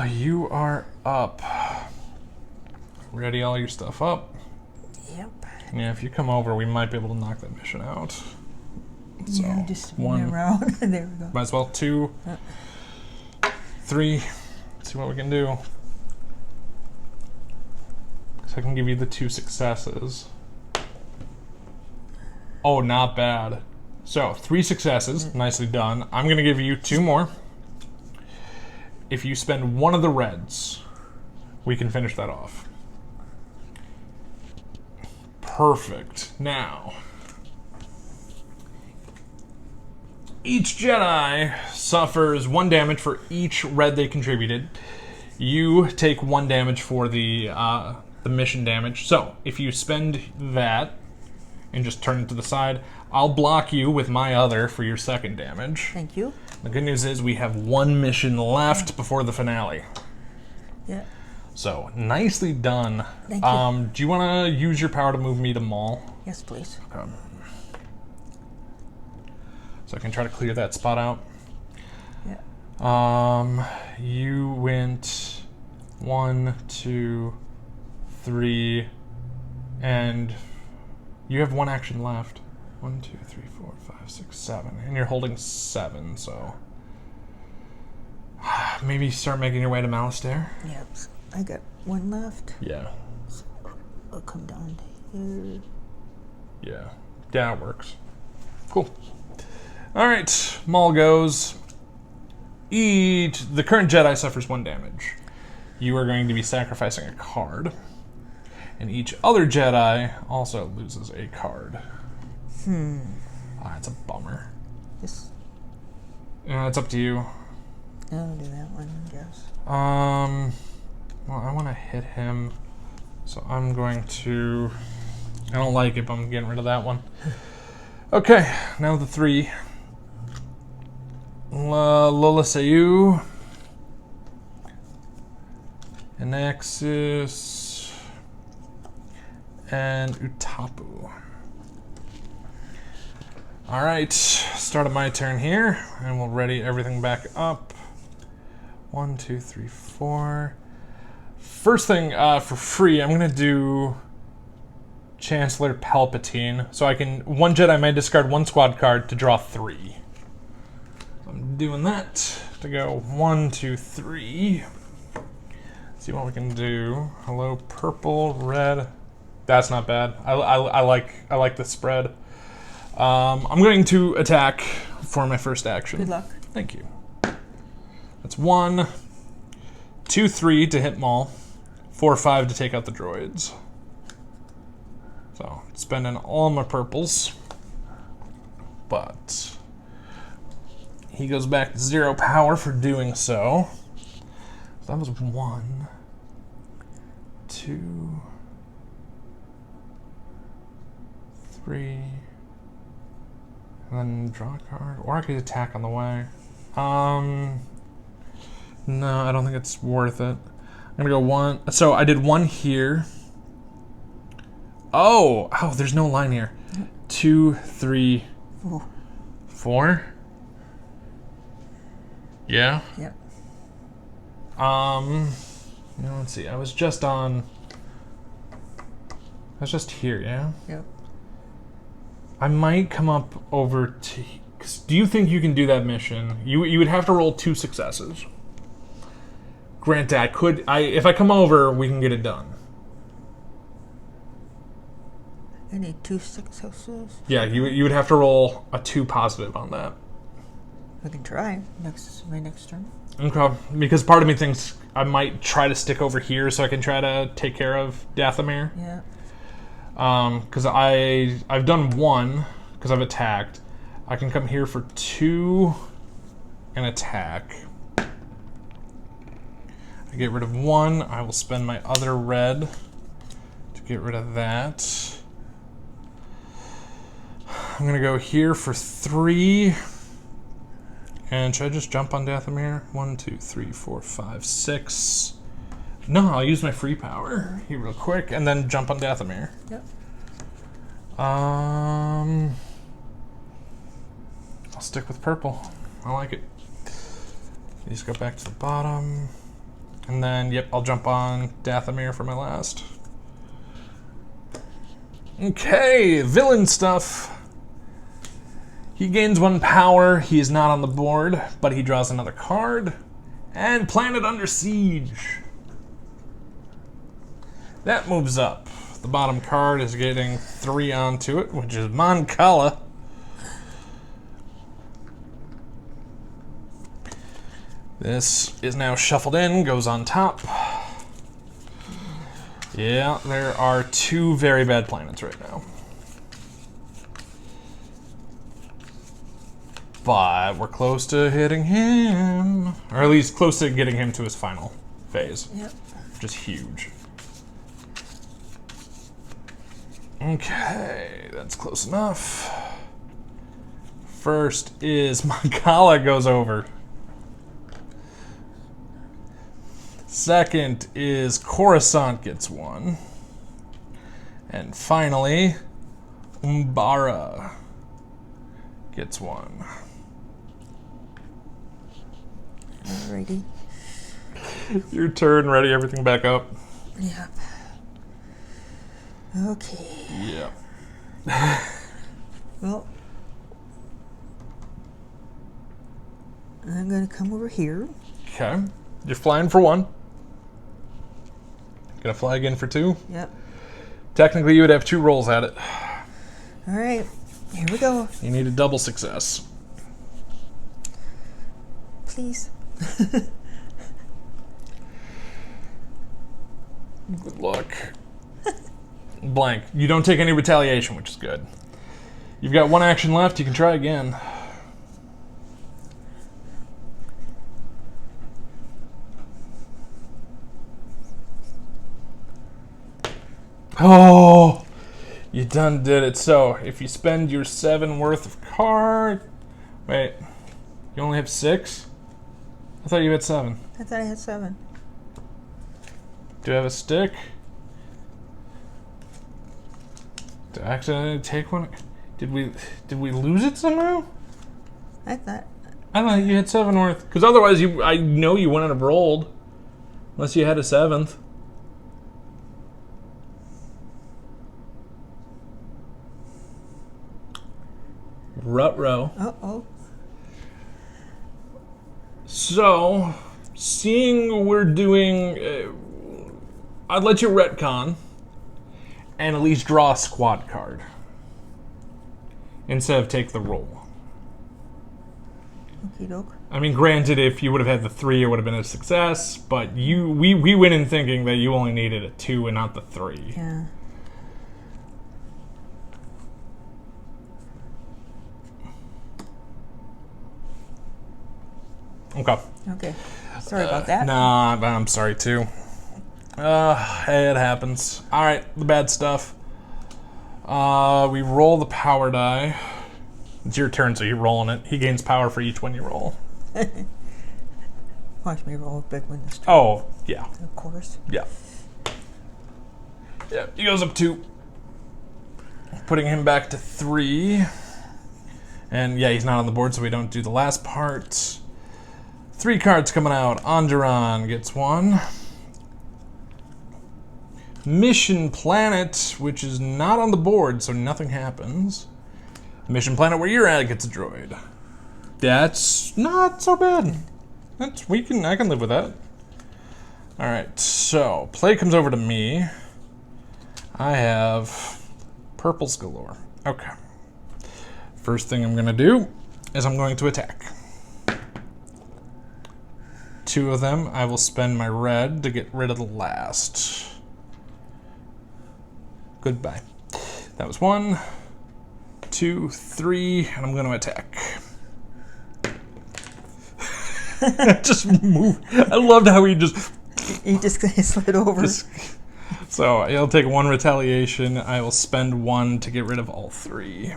You are up. Ready all your stuff up? Yep. Yeah, if you come over, we might be able to knock that mission out. So, Yeah, just spin 1. around. There we go. Might as well. 2, 3. Let's see what we can do. So I can give you the 2 successes. Oh, not bad. So, 3 successes. Nicely done. I'm going to give you 2 more. If you spend 1 of the reds, we can finish that off. Perfect. Now, Each Jedi suffers 1 damage for each red they contributed. You take 1 damage for the mission damage. So if you spend that and just turn it to the side, I'll block you with my other for your 2nd damage. Thank you. The good news is we have 1 mission left before the finale. Yeah. So nicely done. Thank you. Do you want to use your power to move me to Maul? Yes, please. Okay. So I can try to clear that spot out. Yeah. You went 1, 2, 3, and you have 1 action left. 1, 2, 3, 4, 5, 6, 7, and you're holding 7. So maybe start making your way to Malastare. Yep. I got 1 left. Yeah. So I'll come down here. Yeah. Yeah, it works. Cool. All right, Maul goes. The current Jedi suffers 1 damage. You are going to be sacrificing a card. And each other Jedi also loses a card. It's a bummer. This. It's up to you. I'll do that one, I guess. Well, I want to hit him. So I'm going to... I don't like it, but I'm getting rid of that one. Okay, now the 3. Lola Sayu, Anaxis, and Utapu. Alright, start of my turn here, and we'll ready everything back up. 1, 2, 3, 4. First thing, for free, I'm going to do Chancellor Palpatine. So I can, 1 Jedi may discard 1 squad card to draw 3. I'm doing that to go 1, 2, 3. See what we can do. Hello, purple, red. That's not bad. I like the spread. I'm going to attack for my first action. Good luck. Thank you. That's 1, 2, 3 to hit Maul, 4, 5 to take out the droids. So spending all my purples, but he goes back to 0 power for doing so. So that was 1, 2, 3, and then draw a card, or I could attack on the way. No, I don't think it's worth it. I'm gonna go 1. So I did 1 here. Oh, there's no line here. 2, 3, 4. Yeah. Yep. Let's see. I was just here, yeah? Yep. I might come up over to... Do you think you can do that mission? You would have to roll 2 successes. Granted, if I come over, we can get it done. I need 2 successes. Yeah, you would have to roll a 2 positive on that. I can try. My next turn. Okay, because part of me thinks I might try to stick over here so I can try to take care of Dathomir. Yeah. Because I've done 1 because I've attacked. I can come here for 2 and attack. I get rid of 1. I will spend my other red to get rid of that. I'm going to go here for 3. And should I just jump on Dathomir? 1, 2, 3, 4, 5, 6. No, I'll use my free power here real quick and then jump on Dathomir. Yep. I'll stick with purple. I like it. These go back to the bottom. And then, yep, I'll jump on Dathomir for my last. Okay, villain stuff. He gains 1 power. He is not on the board, but he draws another card. And Planet Under Siege. That moves up. The bottom card is getting 3 onto it, which is Mon Cala. This is now shuffled in, goes on top. Yeah, there are 2 very bad planets right now. But we're close to hitting him. Or at least close to getting him to his final phase. Yep. Which is huge. Okay, that's close enough. First is Makala goes over. Second is Coruscant gets 1. And finally, Umbara gets 1. Alrighty. Your turn, ready everything back up? Yep. Okay. Yeah. Well, I'm going to come over here. Okay. You're flying for 1. Gonna fly again for 2. Yep. Technically, you would have 2 rolls at it. All right. Here we go. You need a double success. Please. Good luck. Blank. You don't take any retaliation, which is good. You've got 1 action left. You can try again. Oh, you done did it. So, if you spend your 7 worth of card... Wait, you only have 6? I thought you had 7. I thought I had 7. Do you have a stick? Did I accidentally take one? Did we lose it somehow? I thought you had 7 worth. Because otherwise, I know you wouldn't have rolled. Unless you had a 7th. Ruh-roh. Uh-oh. So, seeing we're doing... I'd let you retcon and at least draw a squad card instead of take the roll. Okie doke. I mean, granted, if you would have had the 3, it would have been a success, but we went in thinking that you only needed a 2 and not the 3. Yeah. Okay. Okay. Sorry about that. Nah, I'm sorry too. Hey, it happens. Alright, the bad stuff. We roll the power die. It's your turn, so you're rolling it. He gains power for each one you roll. Watch me roll a big one this time. Oh, yeah. Of course. Yeah. Yeah, he goes up 2. Putting him back to 3. And yeah, he's not on the board, so we don't do the last part. 3 cards coming out. Onderon gets 1. Mission Planet, which is not on the board, so nothing happens. Mission Planet, where you're at, gets a droid. That's not so bad. I can live with that. Alright, so play comes over to me. I have purples galore. Okay. First thing I'm gonna do is I'm going to attack. 2 of them, I will spend my red to get rid of the last. Goodbye. That was 1, 2, 3, and I'm going to attack. Just move. I loved how he just... He just slid over. So he'll take 1 retaliation. I will spend 1 to get rid of all 3.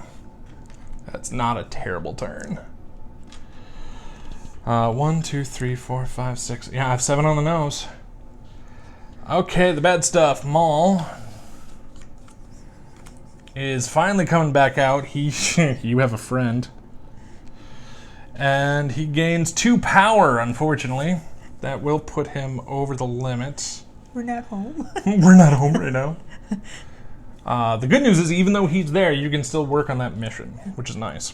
That's not a terrible turn. 1, 2, 3, 4, 5, 6. Yeah, I have 7 on the nose. Okay, the bad stuff. Maul is finally coming back out. You have a friend. And he gains 2 power, unfortunately. That will put him over the limit. We're not home. We're not home right now. The good news is, even though he's there, you can still work on that mission, which is nice.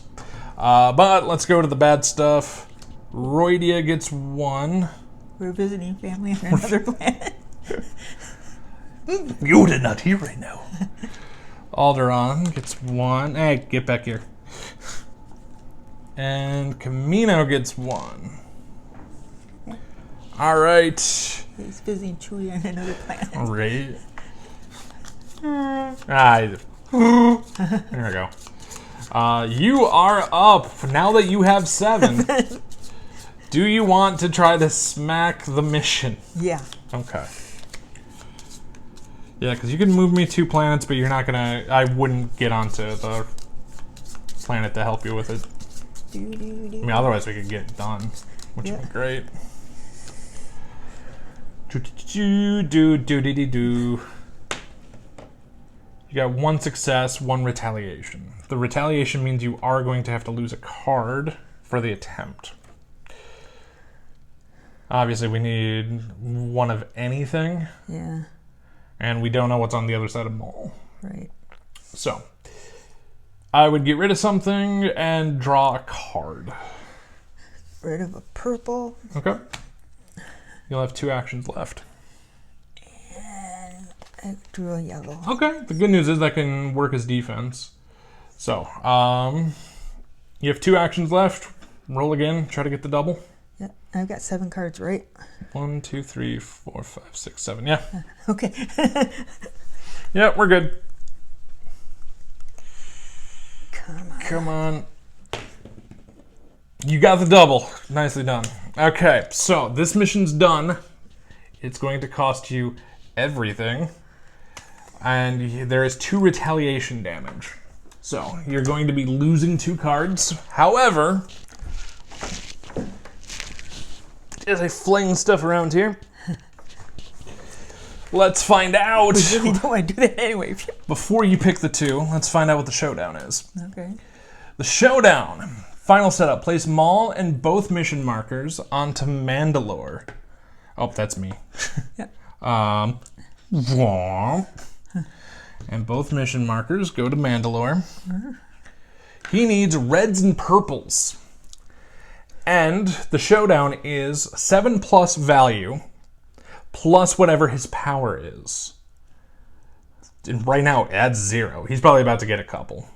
But let's go to the bad stuff. Roidia gets 1. We're visiting family on another planet. You did not hear right now. Alderaan gets 1. Hey, get back here. And Camino gets 1. All right. He's visiting Chewie on another planet. Right. There we go. You are up. Now that you have 7, do you want to try to smack the mission? Yeah. Okay. Yeah, because you can move me 2 planets, but you're not gonna... I wouldn't get onto the planet to help you with it. I mean, otherwise we could get it done, which would be great. Do. You got 1 success, 1 retaliation. The retaliation means you are going to have to lose a card for the attempt. Obviously, we need 1 of anything. Yeah. And we don't know what's on the other side of Mall. Right. So, I would get rid of something and draw a card. Rid of a purple. Okay. You'll have 2 actions left. And I drew a yellow. Okay. The good news is that can work as defense. So, you have 2 actions left. Roll again. Try to get the double. Yeah. I've got 7 cards, right? 1, 2, 3, 4, 5, 6, 7. Yeah. Okay. Yeah, we're good. Come on. Come on. You got the double. Nicely done. Okay, so this mission's done. It's going to cost you everything. And there is 2 retaliation damage. So you're going to be losing 2 cards. However, as I fling stuff around here, let's find out. We really don't want to do that anyway. Before you pick the 2, let's find out what the showdown is. Okay. The showdown. Final setup. Place Maul and both mission markers onto Mandalore. Oh, that's me. Yeah. And both mission markers go to Mandalore. He needs reds and purples. And the showdown is 7+ value plus whatever his power is. And right now, it adds 0. He's probably about to get a couple.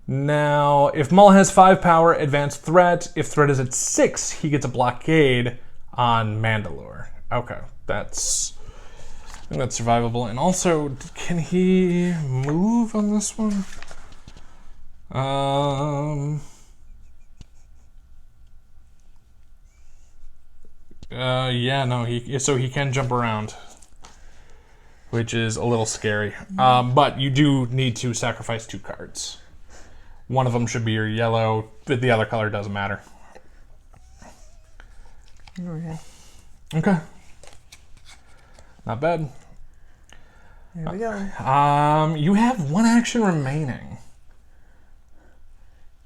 Now, if Maul has 5 power, advanced threat. If threat is at 6, he gets a blockade on Mandalore. Okay, I think that's survivable. And also, can he move on this one? Yeah, no, so he can jump around, which is a little scary. But you do need to sacrifice 2 cards. One of them should be your yellow, but the other color doesn't matter. Okay. Okay. Not bad. There we go. You have 1 action remaining.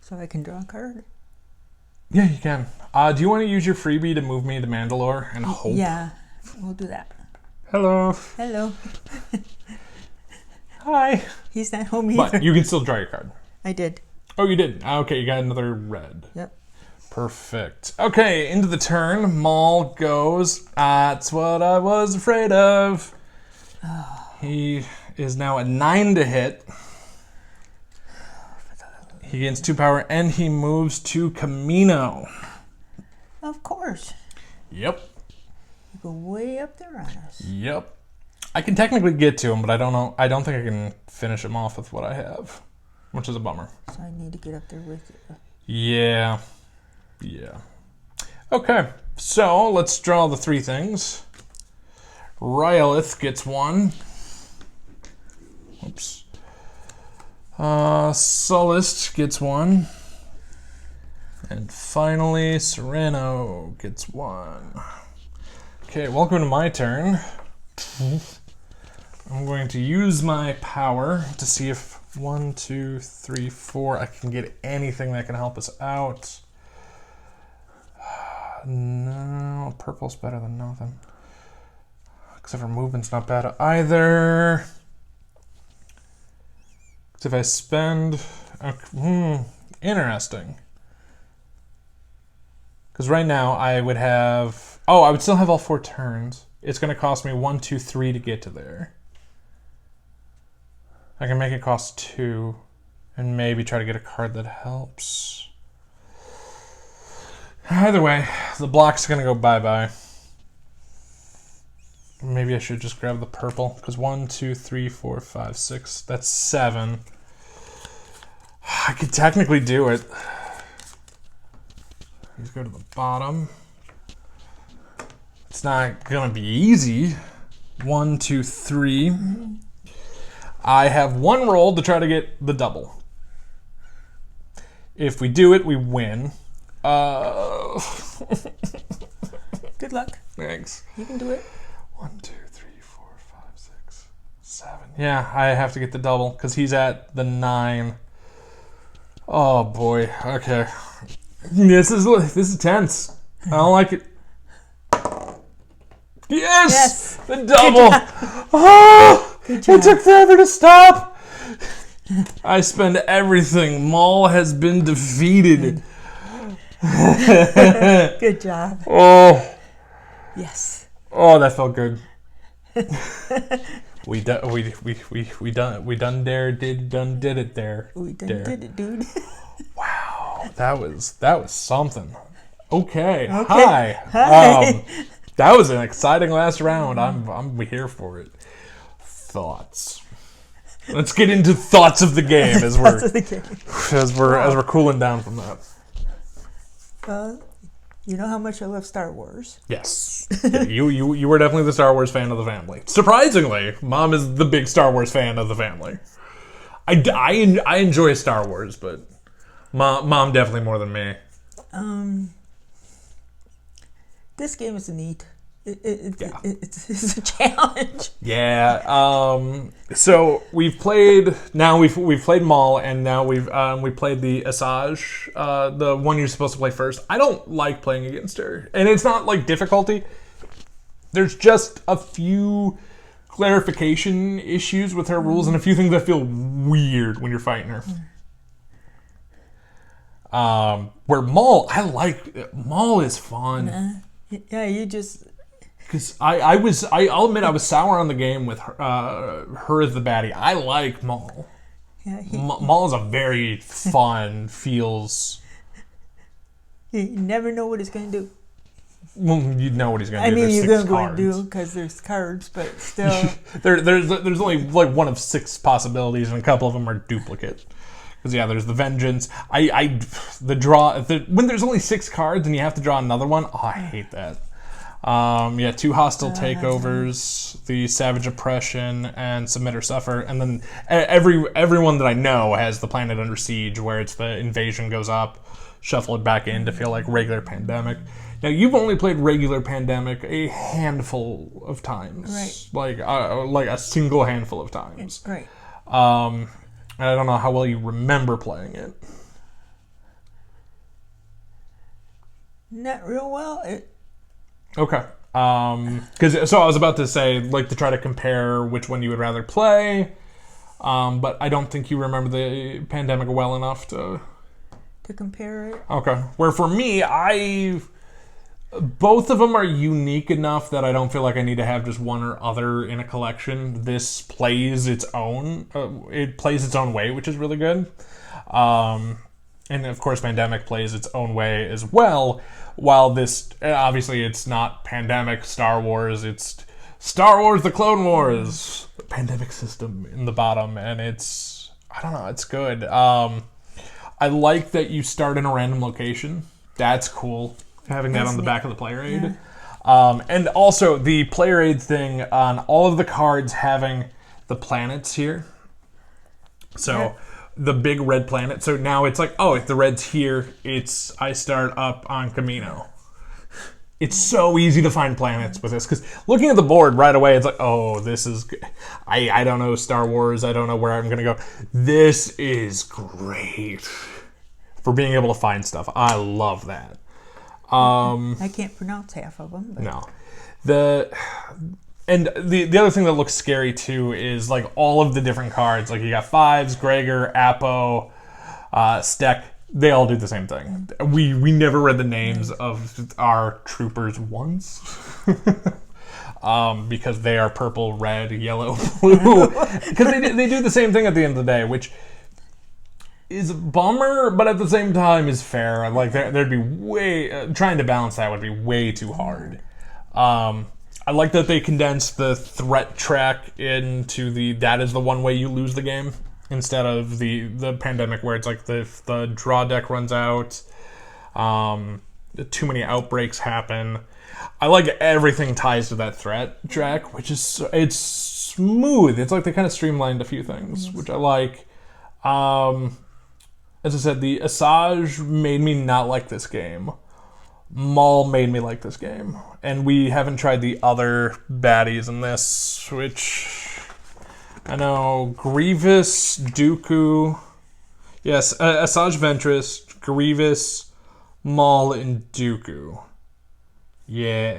So I can draw a card? Yeah, you can. Do you want to use your freebie to move me to Mandalore and hope? Yeah, we'll do that. Hello. Hello. Hi. He's not home either. But you can still draw your card. I did. Oh, you did? Okay, you got another red. Yep. Perfect. Okay, into the turn. Maul goes. That's what I was afraid of. Oh. He is now at 9 to hit. He gains 2 power, and he moves to Camino. Of course. Yep. You go way up there on us. Yep. I can technically get to him, but I don't know. I don't think I can finish him off with what I have, which is a bummer. So I need to get up there with you. Yeah. Yeah. Okay, so let's draw the 3 things. Rylith gets 1. Oops. Sullust gets 1. And finally, Sereno gets 1. Okay, welcome to my turn. I'm going to use my power to see if 1, 2, 3, 4, I can get anything that can help us out. No, purple's better than nothing. Except for movement's not bad either. If I spend... interesting. Because right now I would have... Oh, I would still have all 4 turns. It's going to cost me 1, 2, 3 to get to there. I can make it cost 2 and maybe try to get a card that helps. Either way, the block's going to go bye-bye. Maybe I should just grab the purple, because 1, 2, 3, 4, 5, 6. That's 7. I could technically do it. Let's go to the bottom. It's not gonna be easy. 1, 2, 3. I have one roll to try to get the double. If we do it, we win. Good luck. Thanks. You can do it. 1, 2, 3, 4, 5, 6, 7. Yeah, I have to get the double because he's at the 9. Oh boy. Okay. This is tense. I don't like it. Yes! The double! Oh! It took forever to stop! I spend everything. Maul has been defeated. Good job. Oh. Yes. Oh, that felt good. we done did it there. We did it, dude. Wow, that was something. Okay. Hi. That was an exciting last round. I'm here for it. Thoughts. Let's get into thoughts of the game as we're cooling down from that. You know how much I love Star Wars. Yes. Yeah, you were definitely the Star Wars fan of the family. Surprisingly, Mom is the big Star Wars fan of the family. I enjoy Star Wars, but Mom definitely more than me. This game is neat. It's a challenge. Yeah. So we've played Maul, and now we played the Asajj, the one you're supposed to play first. I don't like playing against her, and it's not like difficulty. There's just a few clarification issues with her rules, and a few things that feel weird when you're fighting her. Where Maul is fun. Yeah, you just. Because I'll admit I was sour on the game with her as the baddie. I like Maul. Yeah, Maul is a very fun, feels... You never know what he's going to do. Well, you know what he's going to do. I mean, there's you're 6 going to cards. do because there's cards, but still. There's only like one of 6 possibilities, and a couple of them are duplicate. Because yeah, there's the Vengeance. When there's only 6 cards and you have to draw another one, I hate that. 2 hostile takeovers, the Savage Oppression, and Submit or Suffer, and then everyone that I know has the Planet Under Siege, where it's the invasion goes up, shuffle it back in to feel like regular Pandemic. Now you've only played regular Pandemic a handful of times, right? Like a single handful of times, right? And I don't know how well you remember playing it. Not real well. Okay. So I was about to say, like, to try to compare which one you would rather play, but I don't think you remember the Pandemic well enough to compare it. Okay. Where for me, both of them are unique enough that I don't feel like I need to have just one or other in a collection. This plays its own. It plays its own way, which is really good. And of course, Pandemic plays its own way as well. While this, obviously, it's not Pandemic Star Wars. It's Star Wars: The Clone Wars. The Pandemic system in the bottom, and it's, I don't know, it's good. I like that you start in a random location. That's cool. Having that on the back of the player aid. Yeah. And also the player aid thing on all of the cards having the planets here. So the big red planet. So now it's like, oh, if the red's here, I start up on Camino. It's so easy to find planets with this, because looking at the board right away, it's like, oh, this is good. I don't know Star Wars. I don't know where I'm going to go. This is great for being able to find stuff. I love that. I can't pronounce half of them. But. No. The other thing that looks scary, too, is like all of the different cards. Like you got Fives, Gregor, Apo, Steck. They all do the same thing. We never read the names of our troopers once. Because they are purple, red, yellow, blue. Because they do the same thing at the end of the day, which is a bummer, but at the same time is fair. Like there'd be trying to balance that would be way too hard. I like that they condensed the threat track into that is the one way you lose the game, instead of the pandemic where it's like the draw deck runs out, too many outbreaks happen. I like everything ties to that threat track, which is it's smooth. It's like they kind of streamlined a few things, which I like. As I said, the Asajj made me not like this game. Maul made me like this game. And we haven't tried the other baddies in this, which I know Grievous, Dooku. Yes, Asajj Ventress, Grievous, Maul, and Dooku. Yeah.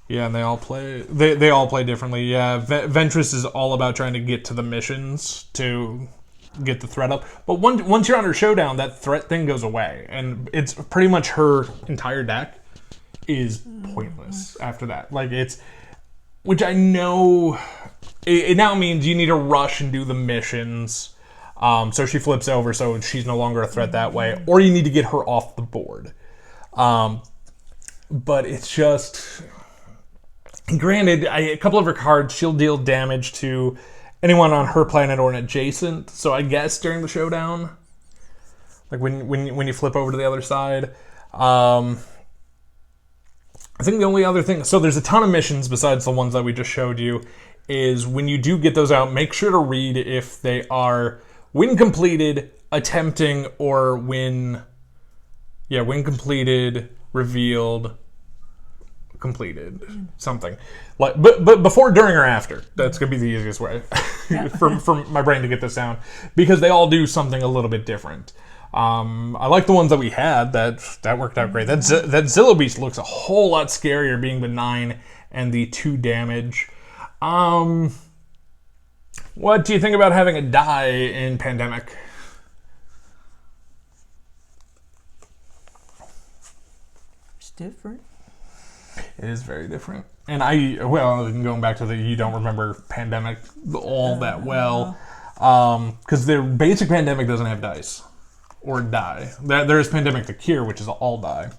Yeah, and they all play differently. Yeah, Ventress is all about trying to get to the missions to get the threat up. But once you're on her showdown, that threat thing goes away. And it's pretty much her entire deck is pointless after that. Like, which I know, it now means you need to rush and do the missions. So she flips over, so she's no longer a threat that way. Or you need to get her off the board. But it's just... Granted, a couple of her cards, she'll deal damage to anyone on her planet or an adjacent. So I guess during the showdown, like when you flip over to the other side, I think the only other thing. So there's a ton of missions besides the ones that we just showed you. Is when you do get those out, make sure to read if they are when completed, attempting, or when completed, revealed. Completed something like but before, during, or after. That's gonna be the easiest way for my brain to get this down, because they all do something a little bit different. I like the ones that we had that worked out great. That Zillo Beast looks a whole lot scarier being the 9 and the 2 damage. What do you think about having a die in Pandemic? It's different. It is very different. And going back to you don't remember Pandemic all that well. Because their basic Pandemic doesn't have dice. Or die. There is Pandemic the Cure, which is all die.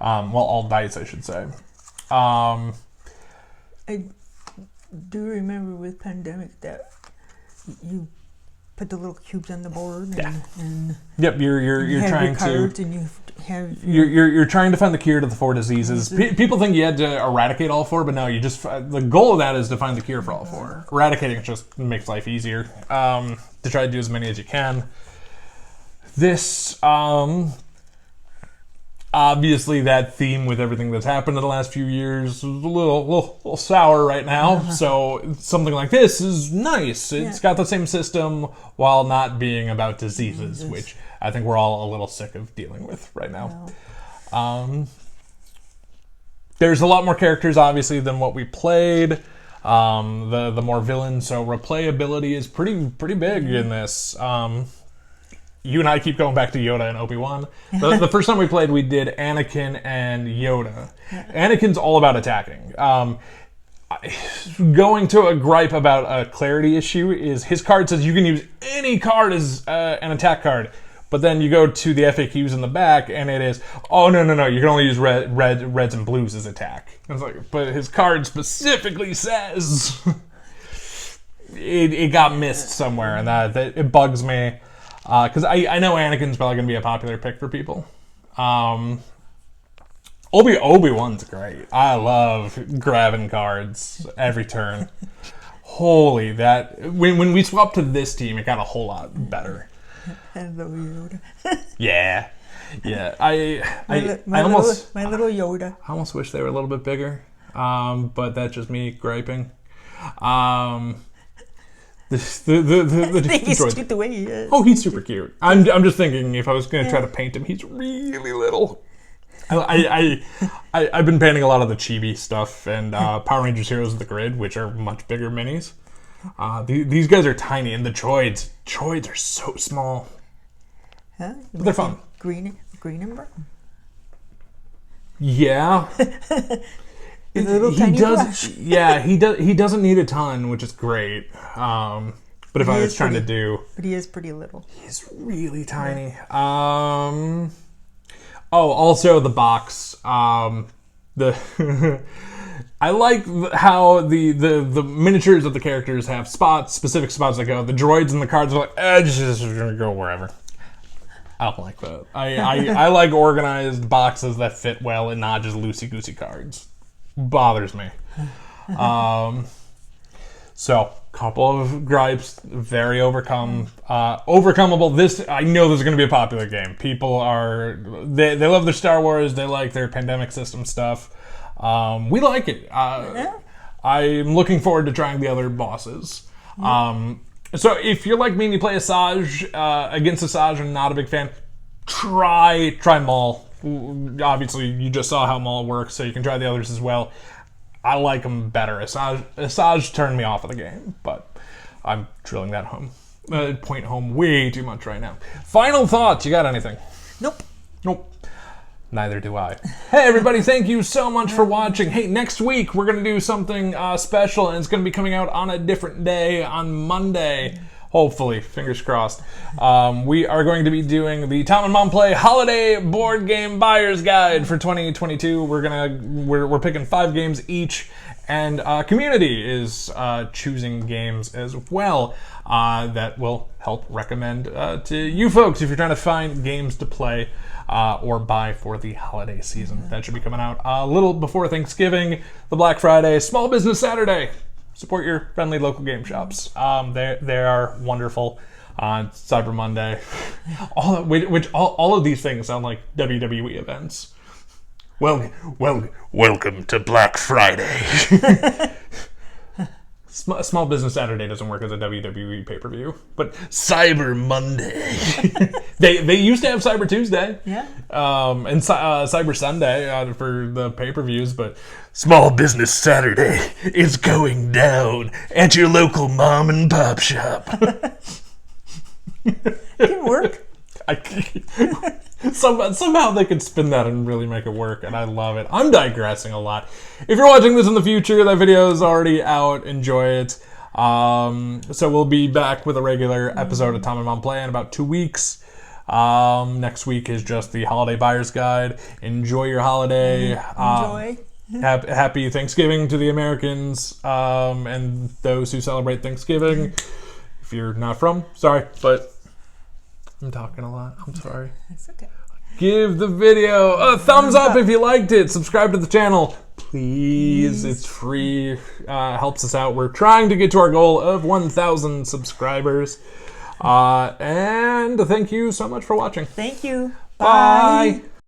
All dice, I should say. I do remember with Pandemic that you put the little cubes on the board and yep, you're trying to you're trying to find the cure to the 4 diseases. People think you had to eradicate all 4, but no, you just the goal of that is to find the cure for all 4. Eradicating just makes life easier. To try to do as many as you can. This obviously that theme with everything that's happened in the last few years is a little sour right now. So something like this is nice. It's got the same system while not being about diseases, which I think we're all a little sick of dealing with right now. There's a lot more characters, obviously, than what we played. The more villains, so replayability is pretty big in this. You and I keep going back to Yoda and Obi-Wan. The first time we played, we did Anakin and Yoda. Anakin's all about attacking. Going to a gripe about a clarity issue is his card says you can use any card as an attack card. But then you go to the FAQs in the back, and it is, oh, no, you can only use reds and blues as attack. I was like, but his card specifically says it got missed somewhere, and that it bugs me. Because I know Anakin's probably going to be a popular pick for people. Obi-Wan's great. I love grabbing cards every turn. Holy, when we swapped to this team, it got a whole lot better. Hello, Yoda. Yeah. My little Yoda. I almost wish they were a little bit bigger. But that's just me griping. He's cute the way he is. Oh, he's super cute. I'm just thinking if I was going to try to paint him, he's really little. I've been painting a lot of the chibi stuff and Power Rangers Heroes of the Grid, which are much bigger minis. These guys are tiny, and the droids are so small. Huh? But they're fun. Green and brown. Yeah. He does. Yeah, he doesn't need a ton, which is great. But if I was trying to do, but he is pretty little. He's really tiny. Also the box. the I like how the miniatures of the characters have specific spots that go. The droids and the cards are like, just gonna go wherever. I don't like that. I like organized boxes that fit well and not just loosey-goosey cards. Bothers me. So, couple of gripes, very overcomable. This, I know this is going to be a popular game. People they love their Star Wars, they like their pandemic system stuff. We like it. I'm looking forward to trying the other bosses. So if you're like me and you play Asajj against Asajj and not a big fan, try Maul. Obviously, you just saw how Maul works, so you can try the others as well. I like them better. Asajj turned me off of the game, but I'm drilling that point home way too much right now. Final thoughts. You got anything? Nope. Neither do I. Hey, everybody, thank you so much for watching. Hey, next week, we're going to do something special, and it's going to be coming out on a different day, on Monday. Hopefully, fingers crossed. We are going to be doing the Tom and Mom Play Holiday Board Game Buyer's Guide for 2022. We're picking 5 games each, and community is choosing games as well that will help recommend to you folks if you're trying to find games to play or buy for the holiday season. That should be coming out a little before Thanksgiving, the Black Friday, Small Business Saturday. Support your friendly local game shops. They are wonderful on Cyber Monday. All of these things sound like WWE events. Welcome to Black Friday. Small Business Saturday doesn't work as a WWE pay-per-view, but Cyber Monday. they used to have Cyber Tuesday, and Cyber Sunday for the pay-per-views, but Small Business Saturday is going down at your local mom and pop shop. It can work. Somehow they could spin that and really make it work, and I love it. I'm digressing a lot. If you're watching this in the future, that video is already out. Enjoy it. So we'll be back with a regular episode of Tom and Mom Play in about 2 weeks. Next week is just the Holiday Buyer's Guide. Enjoy your holiday. Enjoy. Happy Thanksgiving to the Americans and those who celebrate Thanksgiving. If you're not from, sorry, but I'm talking a lot. I'm sorry. It's okay. Give the video a thumbs up if you liked it. Subscribe to the channel, please. It's free. Helps us out. We're trying to get to our goal of 1,000 subscribers. And thank you so much for watching. Thank you. Bye. Bye.